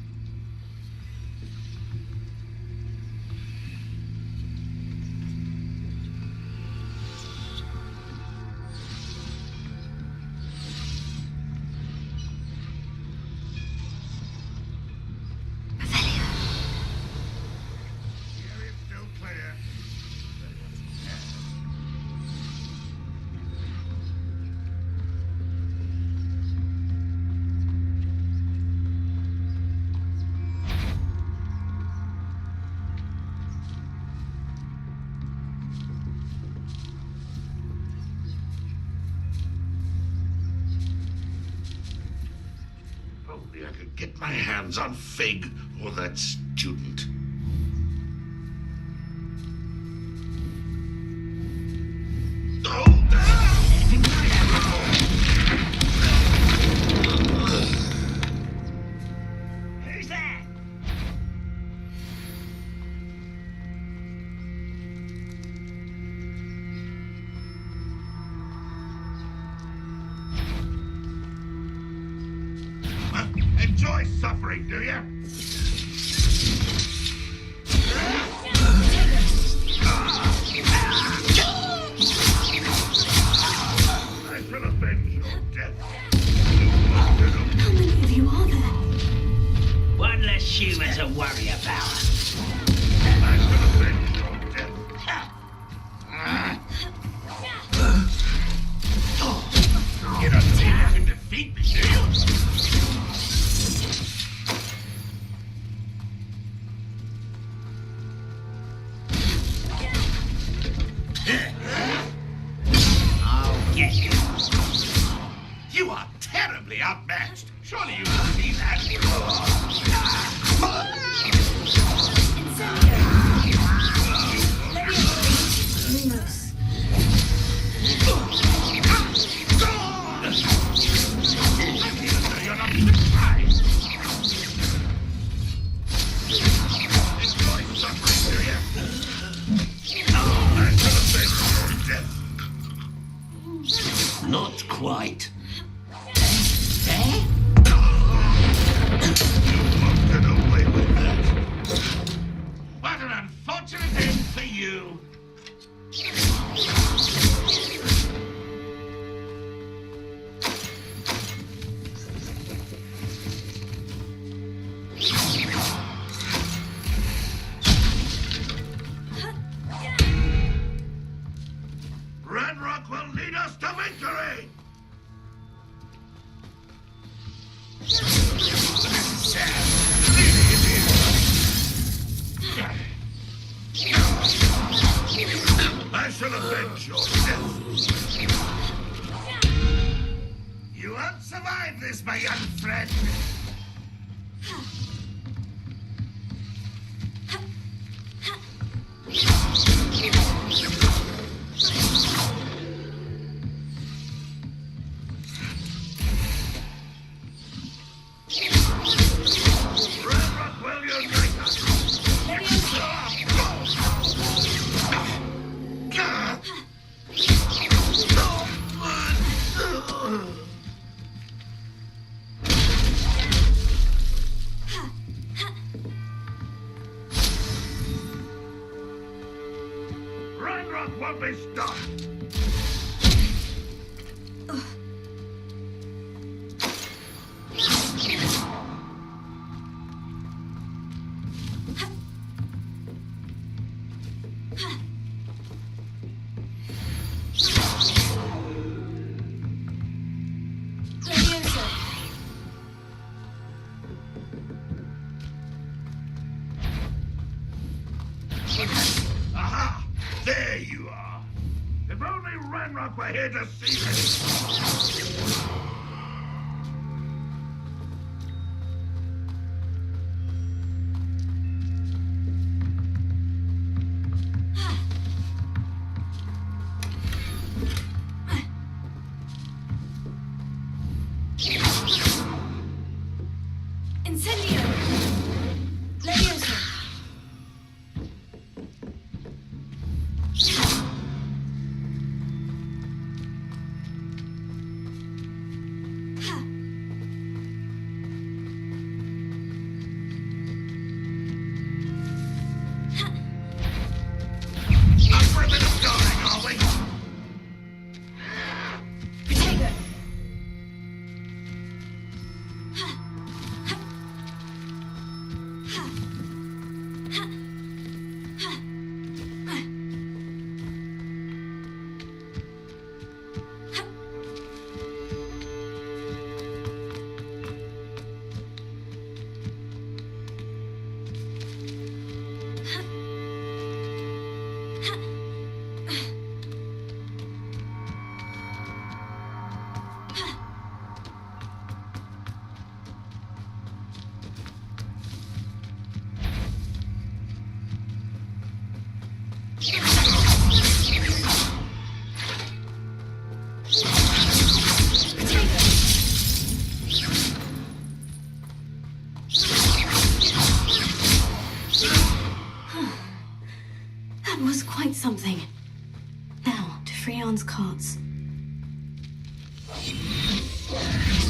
Only I could get my hands on Fig or that student. Who's there? Enjoy suffering, do you? I shall avenge your death. How many of you are there? One less human to worry about. I shall avenge your death. You don't think you can defeat me, do you? I'll get you. You are terribly outmatched. Surely you can see that. Lumos. You're not even trying. Enjoy suffering, do you? I shall avenge your death. Not quite. You won't get away with that. What an unfortunate end for you. Red Rock will lead us to victory! I shall avenge your death. You won't survive this, my young friend. Ranrock won't be stopped. Aha! There you are. If only Ranrock were here to see me. Incendio! Leviosa! Up for a bit of scarring, are we? Protego! That was quite something. Now, to Freon's carts.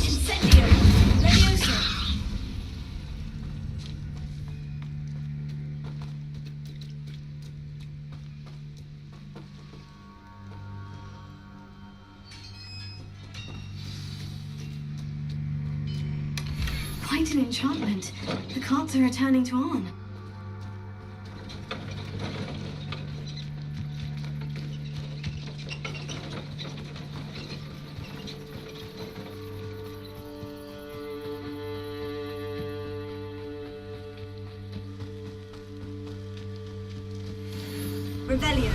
Incendio! Leviosa! Quite an enchantment. The carts are returning to Arn. Revelio.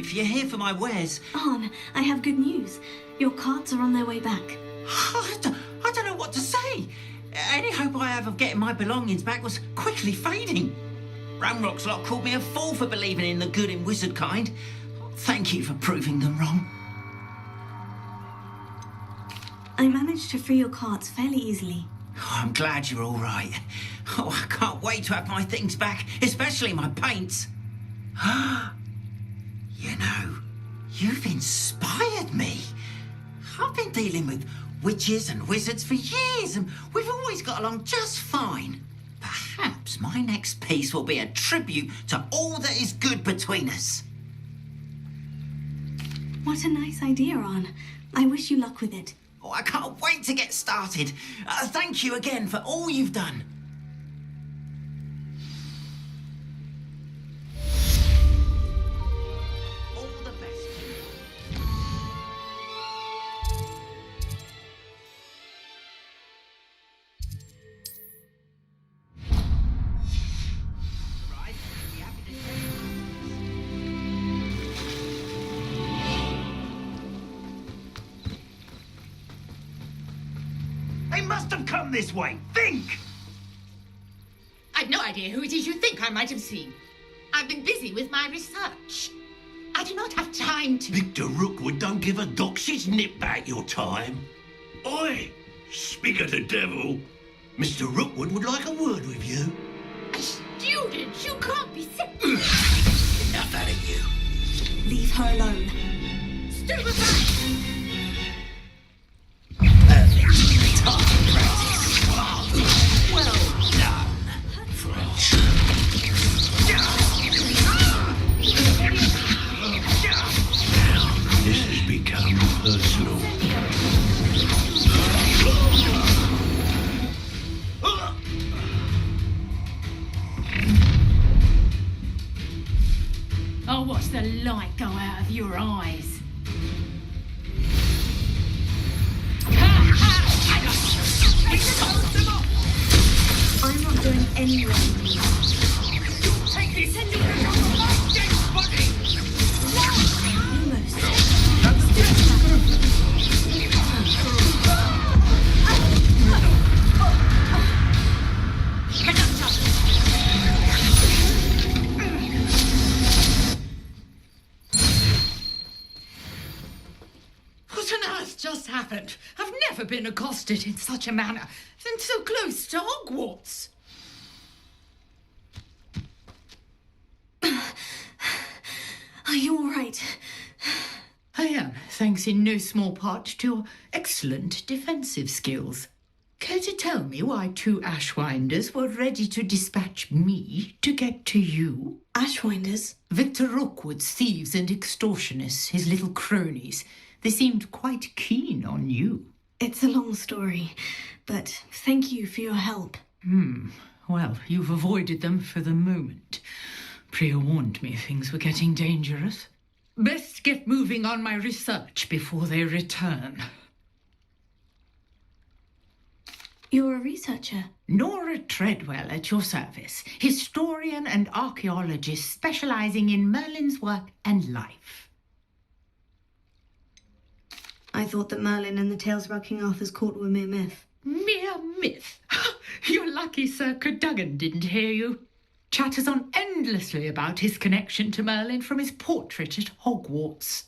if you're here for my wares. Arn, I have good news. Your carts are on their way back. I don't know what to say. Any hope I have of getting my belongings back was quickly fading. Ramrock's lot called me a fool for believing in the good in wizard kind. Thank you for proving them wrong. I managed to free your carts fairly easily. Oh, I'm glad you're all right. Oh, I can't wait to have my things back, especially my paints. You know, you've inspired me. I've been dealing with witches and wizards for years, and we've always got along just fine. Perhaps my next piece will be a tribute to all that is good between us. What a nice idea, Arn. I wish you luck with it. Oh, I can't wait to get started. Thank you again for all you've done. All the best. They must have come this way. Think! I've no idea who it is you think I might have seen. I've been busy with my research. I do not have time to... Victor Rookwood don't give a doxy's nip back your time. Oi! Speak of the devil. Mr. Rookwood would like a word with you. A student? You can't be sick. Enough out of you. Leave her alone. Stupid man! Well done, French. This has become personal. I'll watch the light go out of your eyes. I'm not going anywhere. Take this and my dead body! What on earth just happened? I've never been accosted in such a manner, and so close to Hogwarts. Are you all right? I am, thanks in no small part to your excellent defensive skills. Care to tell me why two Ashwinders were ready to dispatch me to get to you? Ashwinders? Victor Rookwood's thieves and extortionists, his little cronies. They seemed quite keen on you. It's a long story, but thank you for your help. Well, you've avoided them for the moment. Priya warned me things were getting dangerous. Best get moving on my research before they return. You're a researcher? Nora Treadwell at your service, historian and archaeologist specializing in Merlin's work and life. I thought that Merlin and the tales about King Arthur's court were mere myth. Mere myth? You're lucky Sir Cadogan didn't hear you. Chatters on endlessly about his connection to Merlin from his portrait at Hogwarts.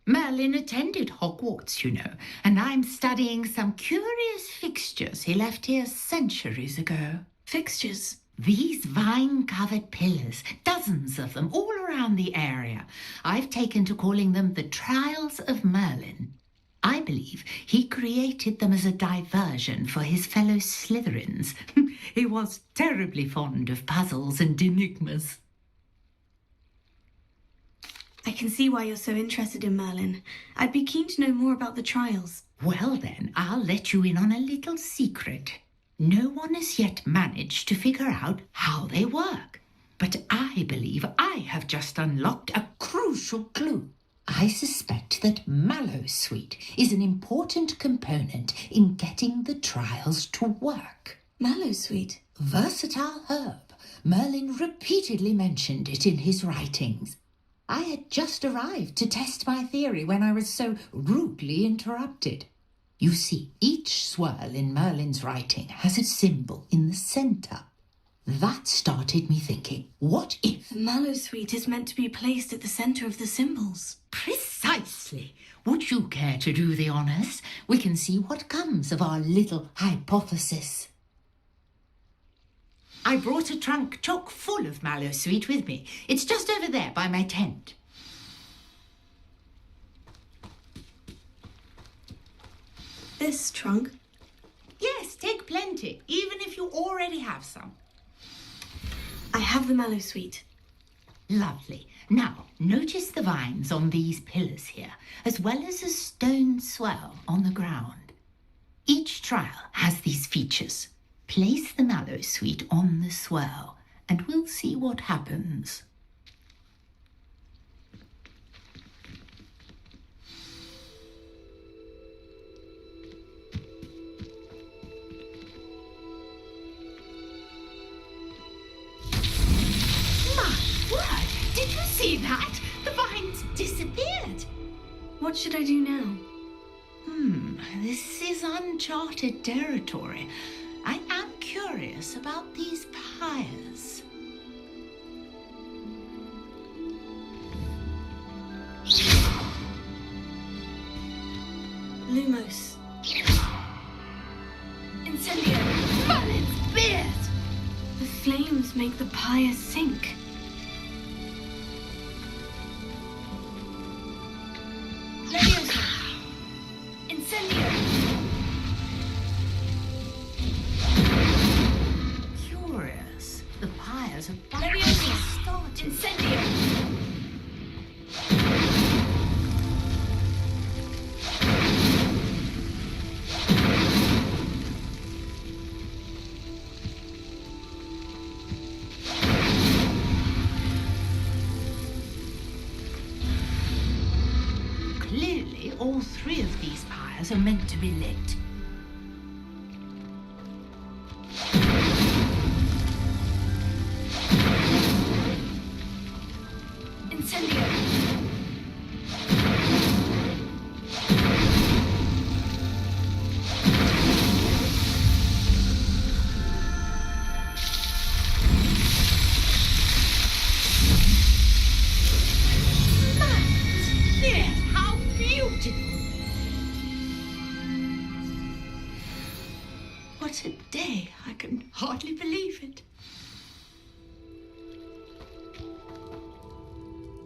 Merlin attended Hogwarts, you know, and I'm studying some curious fixtures he left here centuries ago. Fixtures? These vine-covered pillars, dozens of them all around the area. I've taken to calling them the Trials of Merlin. I believe he created them as a diversion for his fellow Slytherins. He was terribly fond of puzzles and enigmas. I can see why you're so interested in Merlin. I'd be keen to know more about the trials. Well then, I'll let you in on a little secret. No one has yet managed to figure out how they work. But I believe I have just unlocked a crucial clue. I suspect that Mallowsweet is an important component in getting the trials to work. Mallowsweet? Versatile herb. Merlin repeatedly mentioned it in his writings. I had just arrived to test my theory when I was so rudely interrupted. You see, each swirl in Merlin's writing has a symbol in the centre. That started me thinking, what if... The mallowsweet is meant to be placed at the centre of the symbols. Precisely. Would you care to do the honours? We can see what comes of our little hypothesis. I brought a trunk chock full of mallowsweet with me. It's just over there by my tent. This trunk? Yes, take plenty, even if you already have some. I have the mallowsweet. Lovely. Now, notice the vines on these pillars here, as well as a stone swell on the ground. Each trial has these features. Place the mallowsweet on the swell, and we'll see what happens. My word! Did you see that? The vines disappeared. What should I do now? This is uncharted territory. I am curious about these pyres. Lumos. Incendio. Merlin's beard! The flames make the pyres sink. Leviosa. Incendio. Curious. The pyres have Leviosa. started. Incendio. Clearly, all three of these pyres are meant to be lit. Incendio. Yes, how beautiful! What a day! I can hardly believe it.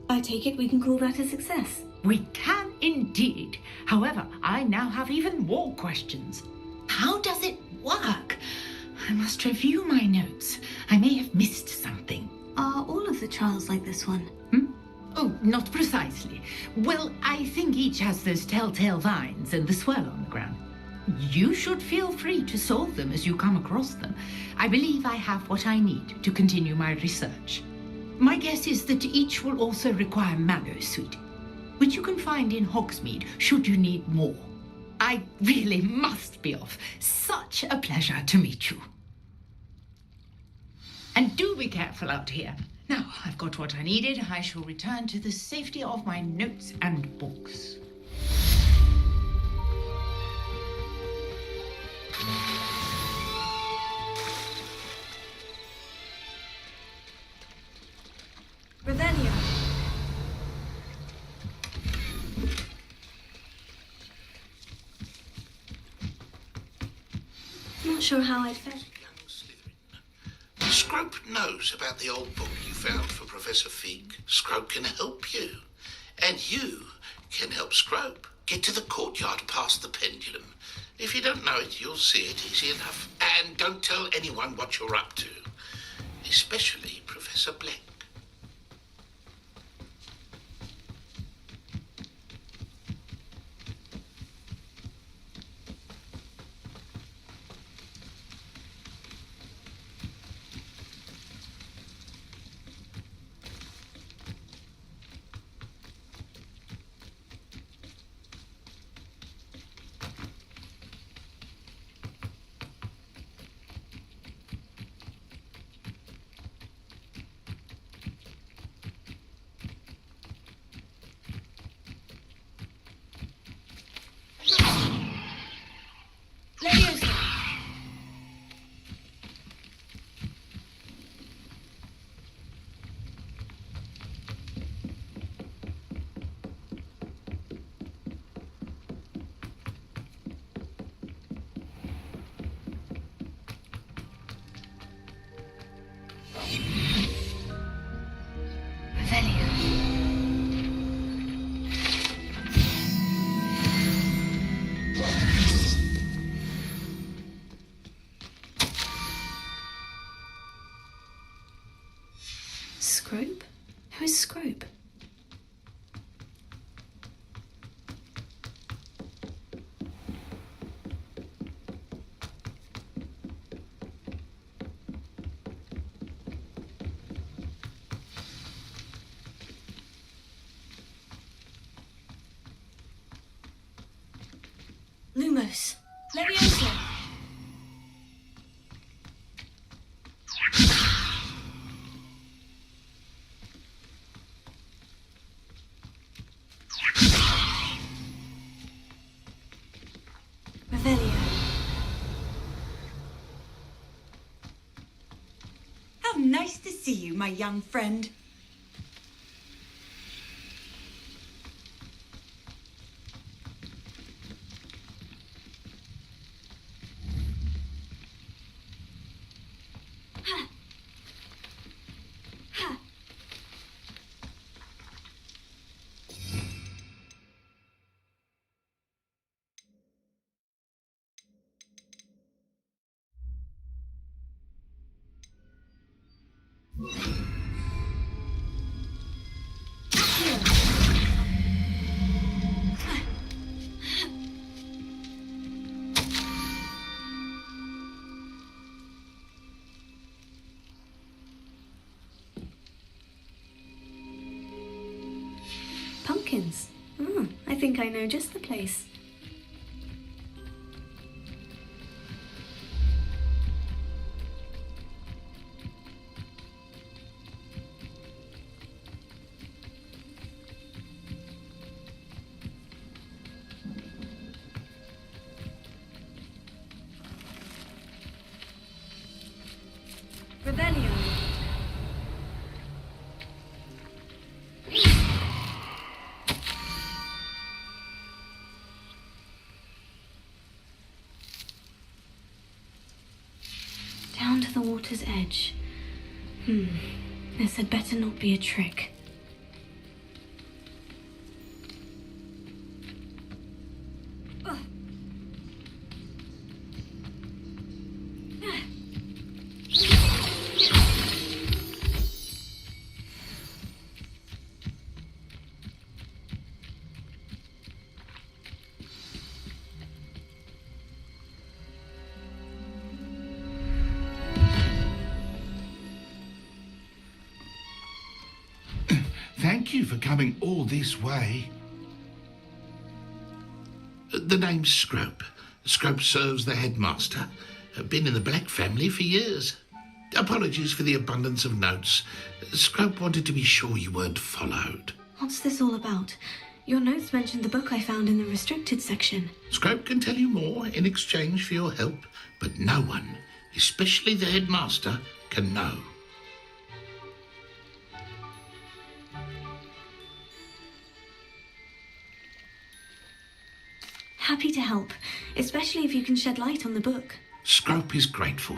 I take it we can call that a success. We can indeed. However, I now have even more questions. How does it work? I must review my notes. I may have missed something. Are all of the trials like this one? Oh, not precisely. Well, I think each has those telltale vines and the swirl on the ground. You should feel free to solve them as you come across them. I believe I have what I need to continue my research. My guess is that each will also require mallowsweet, which you can find in Hogsmeade should you need more. I really must be off. Such a pleasure to meet you. And do be careful out here. Now I've got what I needed. I shall return to the safety of my notes and books. Ravenia. Not sure how I'd fare. Scrope knows about the old book you found for Professor Fig. Scrope can help you. And you can help Scrope. Get to the courtyard past the pendulum. If you don't know it, you'll see it easy enough. And don't tell anyone what you're up to. Especially Professor Black. Lumos. Leviosa. Revelio. How nice to see you, my young friend. Pumpkins. I think I know just the place. Revelio. Down to the water's edge. This had better not be a trick. Thank you for coming all this way. The name's Scrope. Scrope serves the headmaster. Been in the Black family for years. Apologies for the abundance of notes. Scrope wanted to be sure you weren't followed. What's this all about? Your notes mentioned the book I found in the restricted section. Scrope can tell you more in exchange for your help, but no one, especially the headmaster, can know. Happy to help, especially if you can shed light on the book. Scrope is grateful.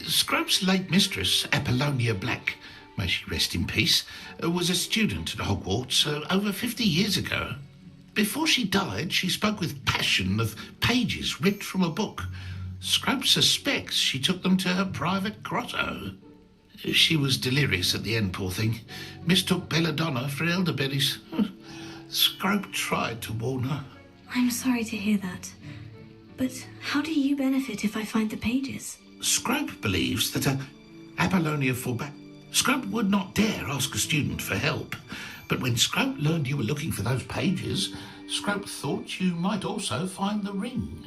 Scrope's late mistress, Apollonia Black, may she rest in peace, was a student at Hogwarts over 50 years ago. Before she died, she spoke with passion of pages ripped from a book. Scrope suspects she took them to her private grotto. She was delirious at the end, poor thing. Mistook belladonna for elderberries. Scrope tried to warn her. I'm sorry to hear that. But how do you benefit if I find the pages? Scrope believes that Apollonia forbade. Scrope would not dare ask a student for help. But when Scrope learned you were looking for those pages, Scrope thought you might also find the ring.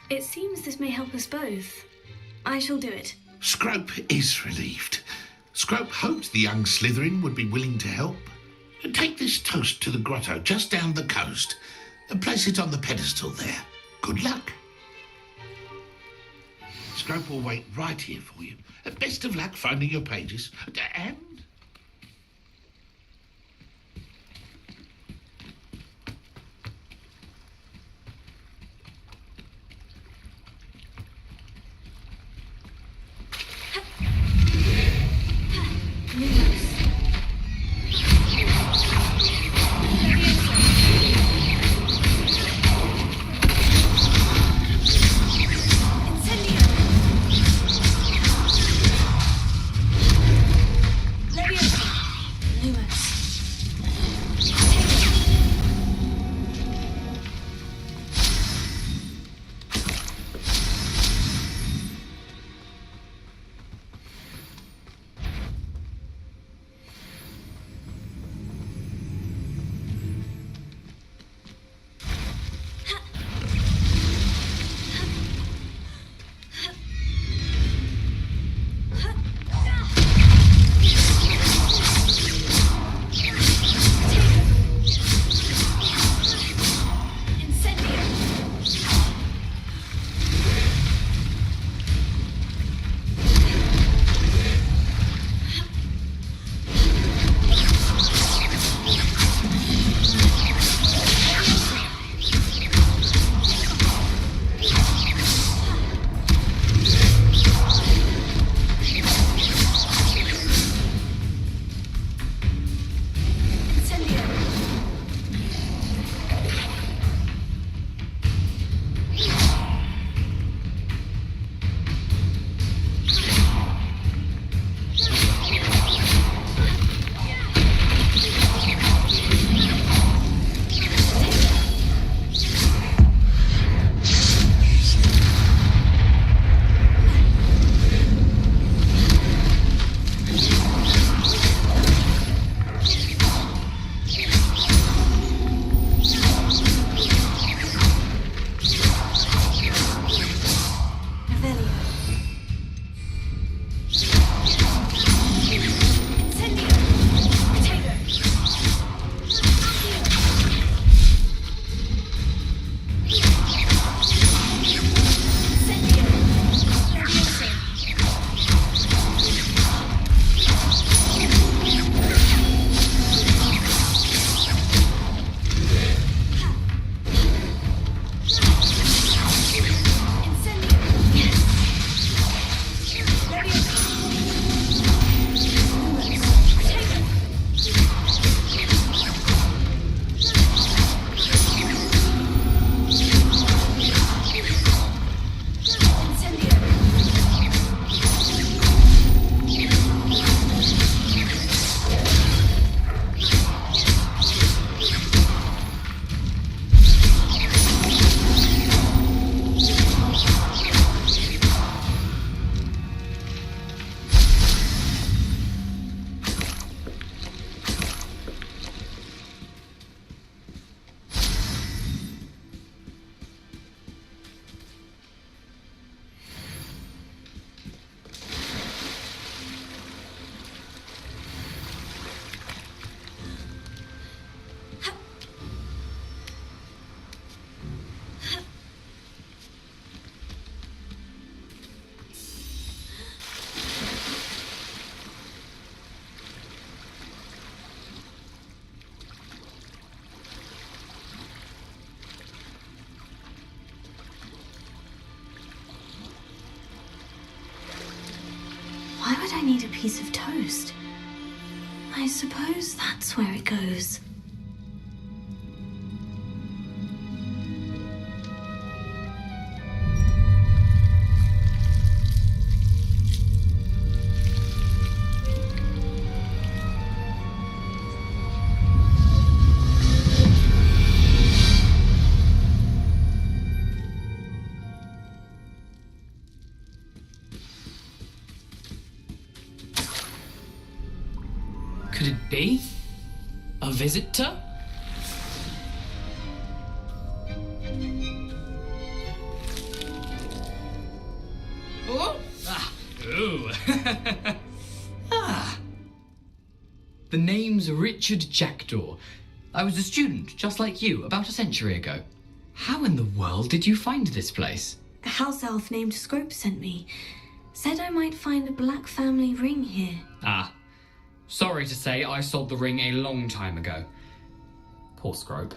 It seems this may help us both. I shall do it. Scrope is relieved. Scrope hoped the young Slytherin would be willing to help. Take this toast to the grotto just down the coast and place it on the pedestal there. Good luck. Scrope will wait right here for you. Best of luck finding your pages. And... Why would I need a piece of toast? I suppose that's where it goes. Could it be? A visitor? Ooh. The name's Richard Jackdaw. I was a student, just like you, about a century ago. How in the world did you find this place? A house elf named Scrope sent me. Said I might find a black family ring here. Ah. Sorry to say, I sold the ring a long time ago. Poor Scrope.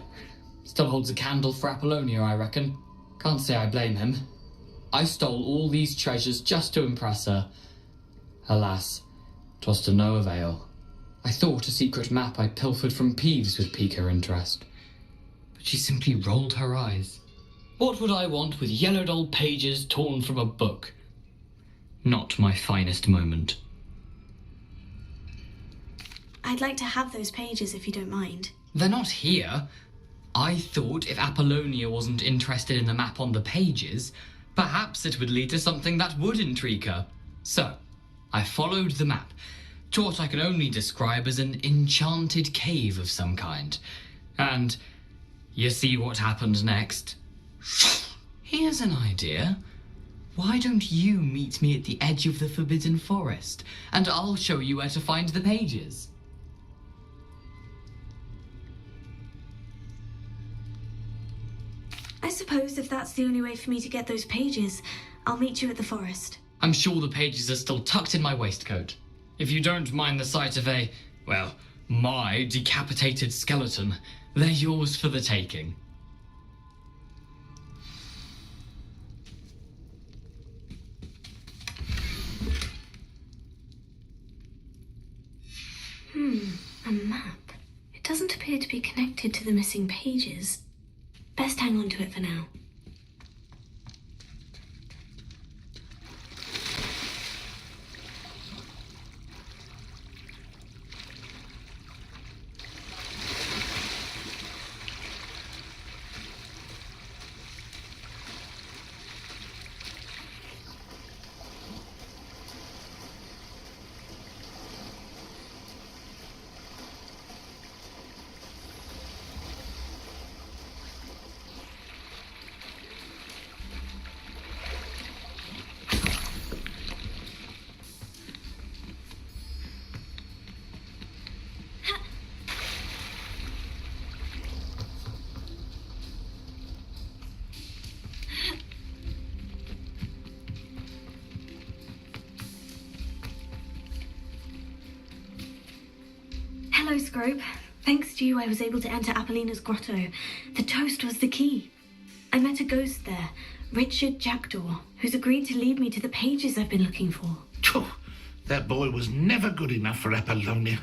Still holds a candle for Apollonia, I reckon. Can't say I blame him. I stole all these treasures just to impress her. Alas, 'twas to no avail. I thought a secret map I pilfered from Peeves would pique her interest. But she simply rolled her eyes. What would I want with yellowed old pages torn from a book? Not my finest moment. I'd like to have those pages if you don't mind. They're not here. I thought if Apollonia wasn't interested in the map on the pages, perhaps it would lead to something that would intrigue her. So, I followed the map, to what I can only describe as an enchanted cave of some kind. And you see what happened next? Here's an idea. Why don't you meet me at the edge of the Forbidden Forest, and I'll show you where to find the pages. I suppose if that's the only way for me to get those pages, I'll meet you at the forest. I'm sure the pages are still tucked in my waistcoat. If you don't mind the sight of my decapitated skeleton, they're yours for the taking. A map. It doesn't appear to be connected to the missing pages. Best hang on to it for now. Hello, Scrope. Thanks to you, I was able to enter Apollina's grotto. The toast was the key. I met a ghost there, Richard Jackdaw, who's agreed to lead me to the pages I've been looking for. Phew, that boy was never good enough for Apollonia.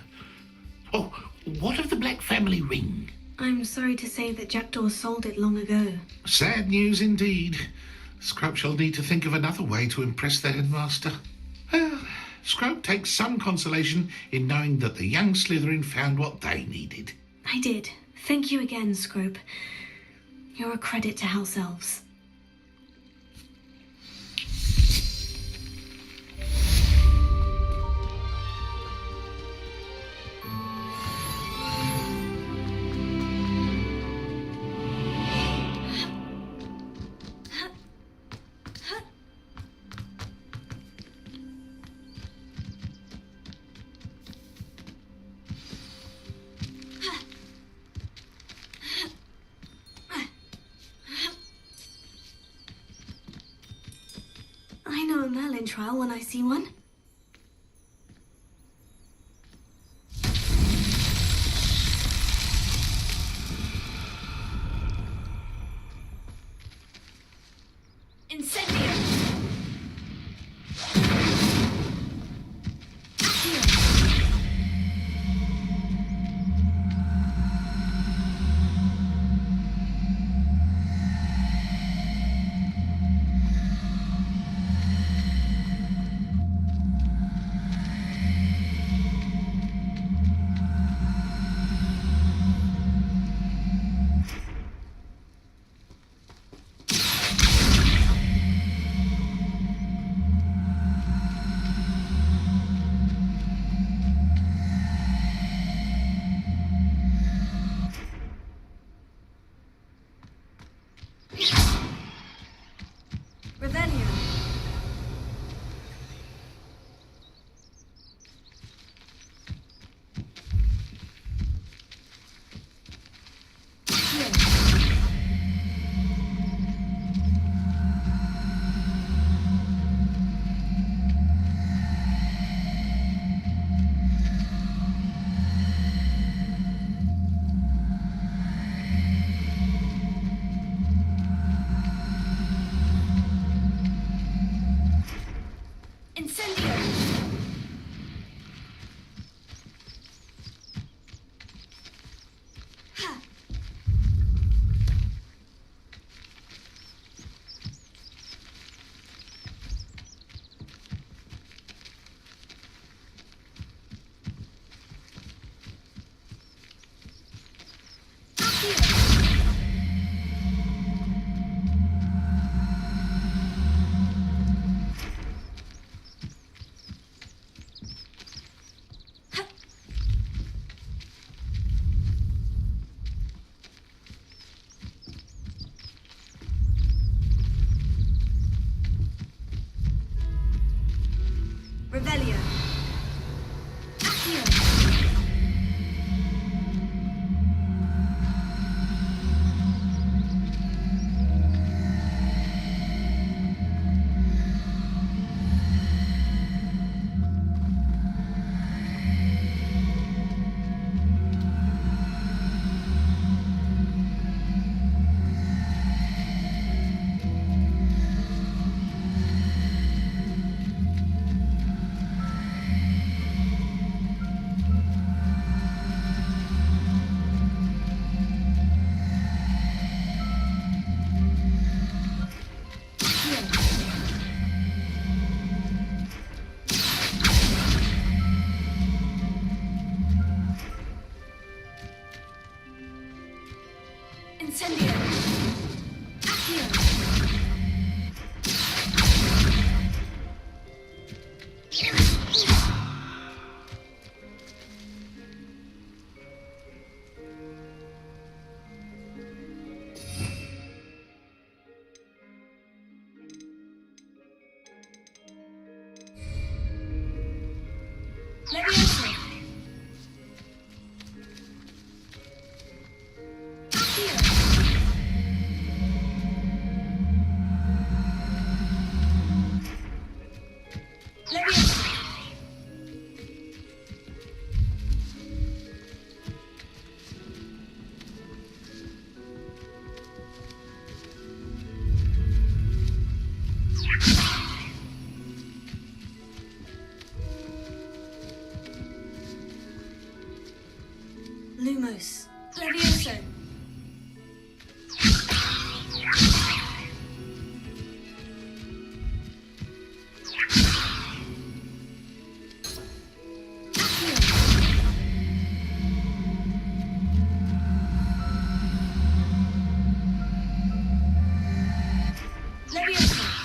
Oh, what of the Black family ring? I'm sorry to say that Jackdaw sold it long ago. Sad news indeed. Scrope shall need to think of another way to impress the headmaster. Well, Scrope takes some consolation in knowing that the young Slytherin found what they needed. I did. Thank you again, Scrope. You're a credit to House Elves. I know a Merlin trial when I see one. Incendio! Incendio! Ha! Revelio. Accio. Incendio. Accio. Levioso. Lumos. Levioso. Levioso.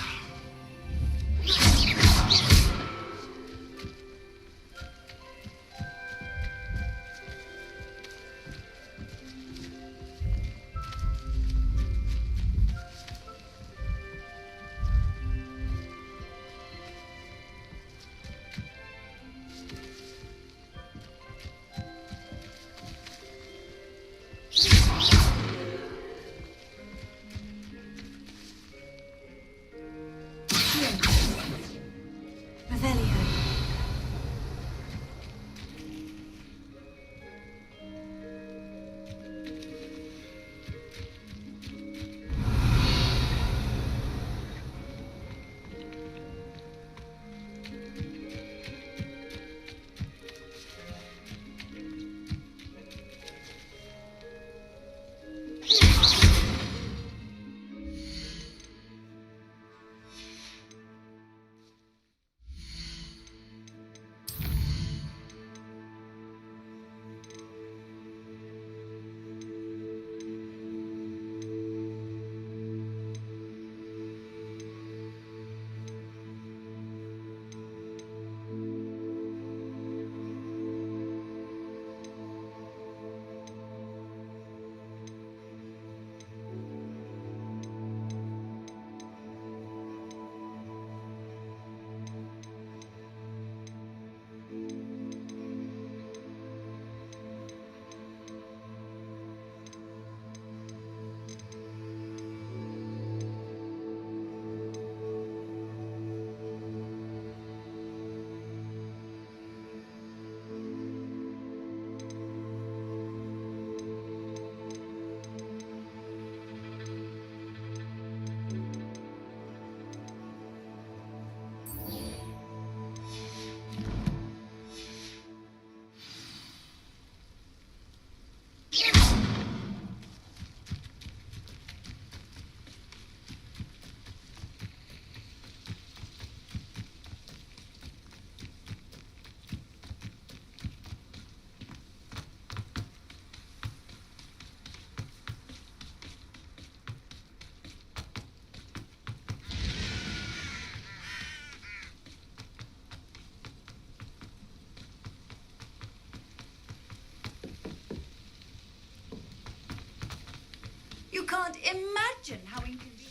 can't imagine how inconvenient.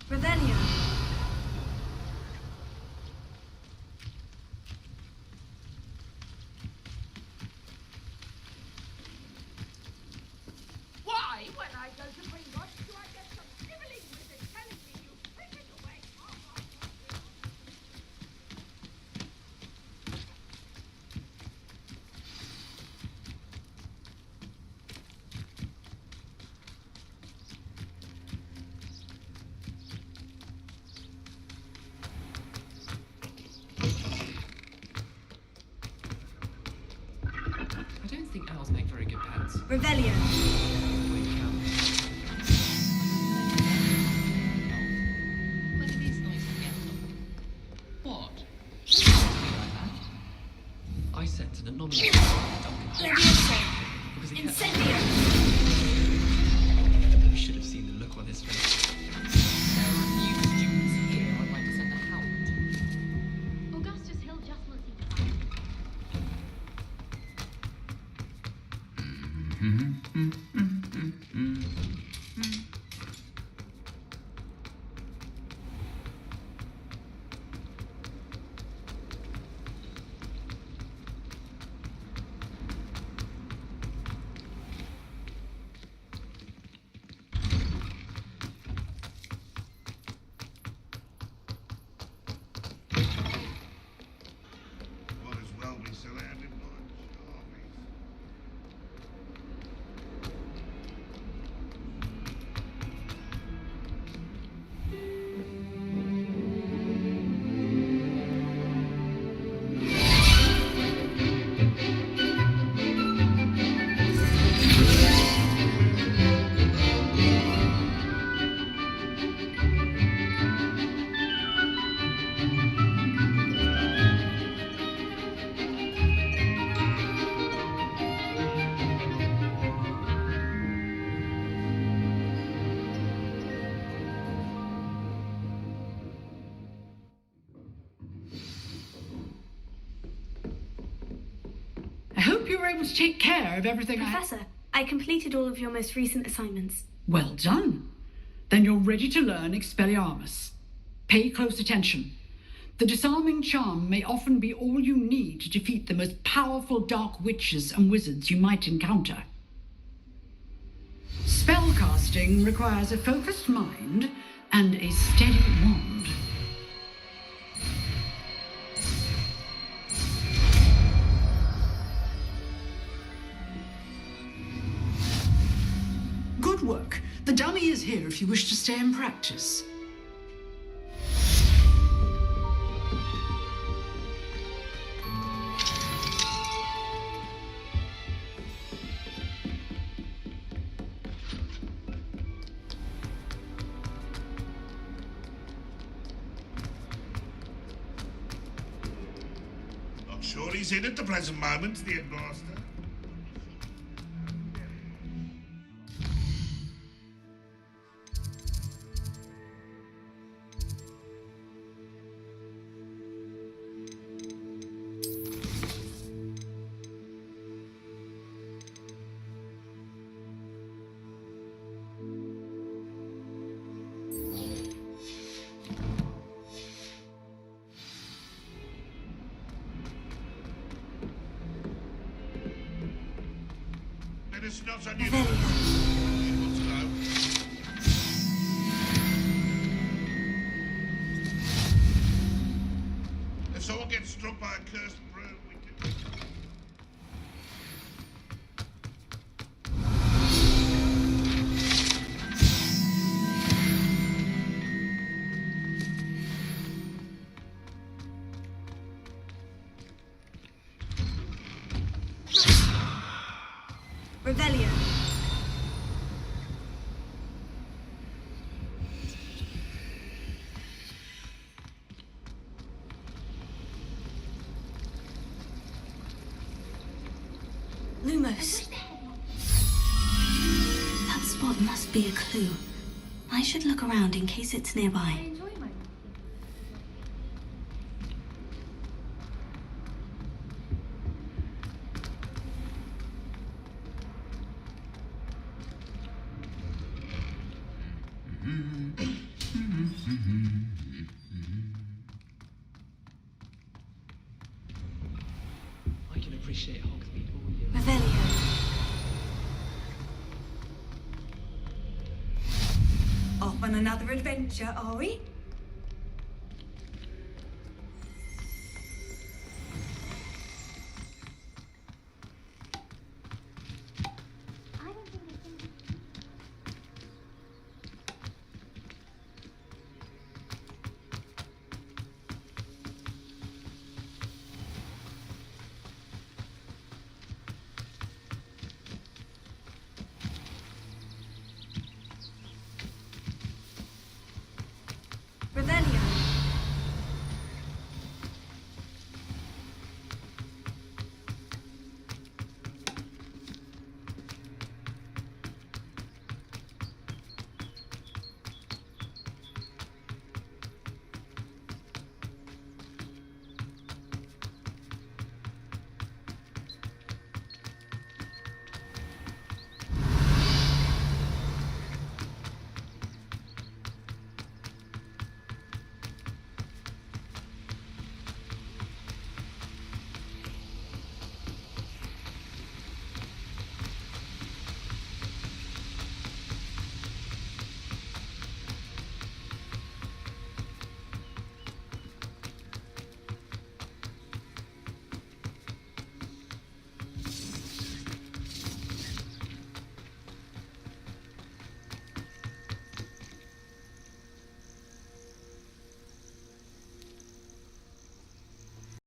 Rebellion. Why, when I go to bring watch, do I get some snivelling wizard telling me you frittered away? I don't think owls make very good pets. Rebellion. When are these noises getting? What? I sent an anonymous Levioso. because he Incendio. You should have seen the look on his face. There are a few students here I'd like to send a hound. Augustus Hill just wants you to find. Might as well be surrounded by zombies. I hope you were able to take care of everything Professor, I completed all of your most recent assignments. Well done. Then you're ready to learn Expelliarmus. Pay close attention. The disarming charm may often be all you need to defeat the most powerful dark witches and wizards you might encounter. Spellcasting requires a focused mind and a steady wand. Good work. The dummy is here if you wish to stay and practice. Not sure he's in at the present moment, the headmaster. It's not on you. struck by a cursed broom, we can... Revelio. Lumos. That spot must be a clue. I should look around in case it's nearby. I can appreciate Hogsmeade all year. Revelio. Off on another adventure, are we?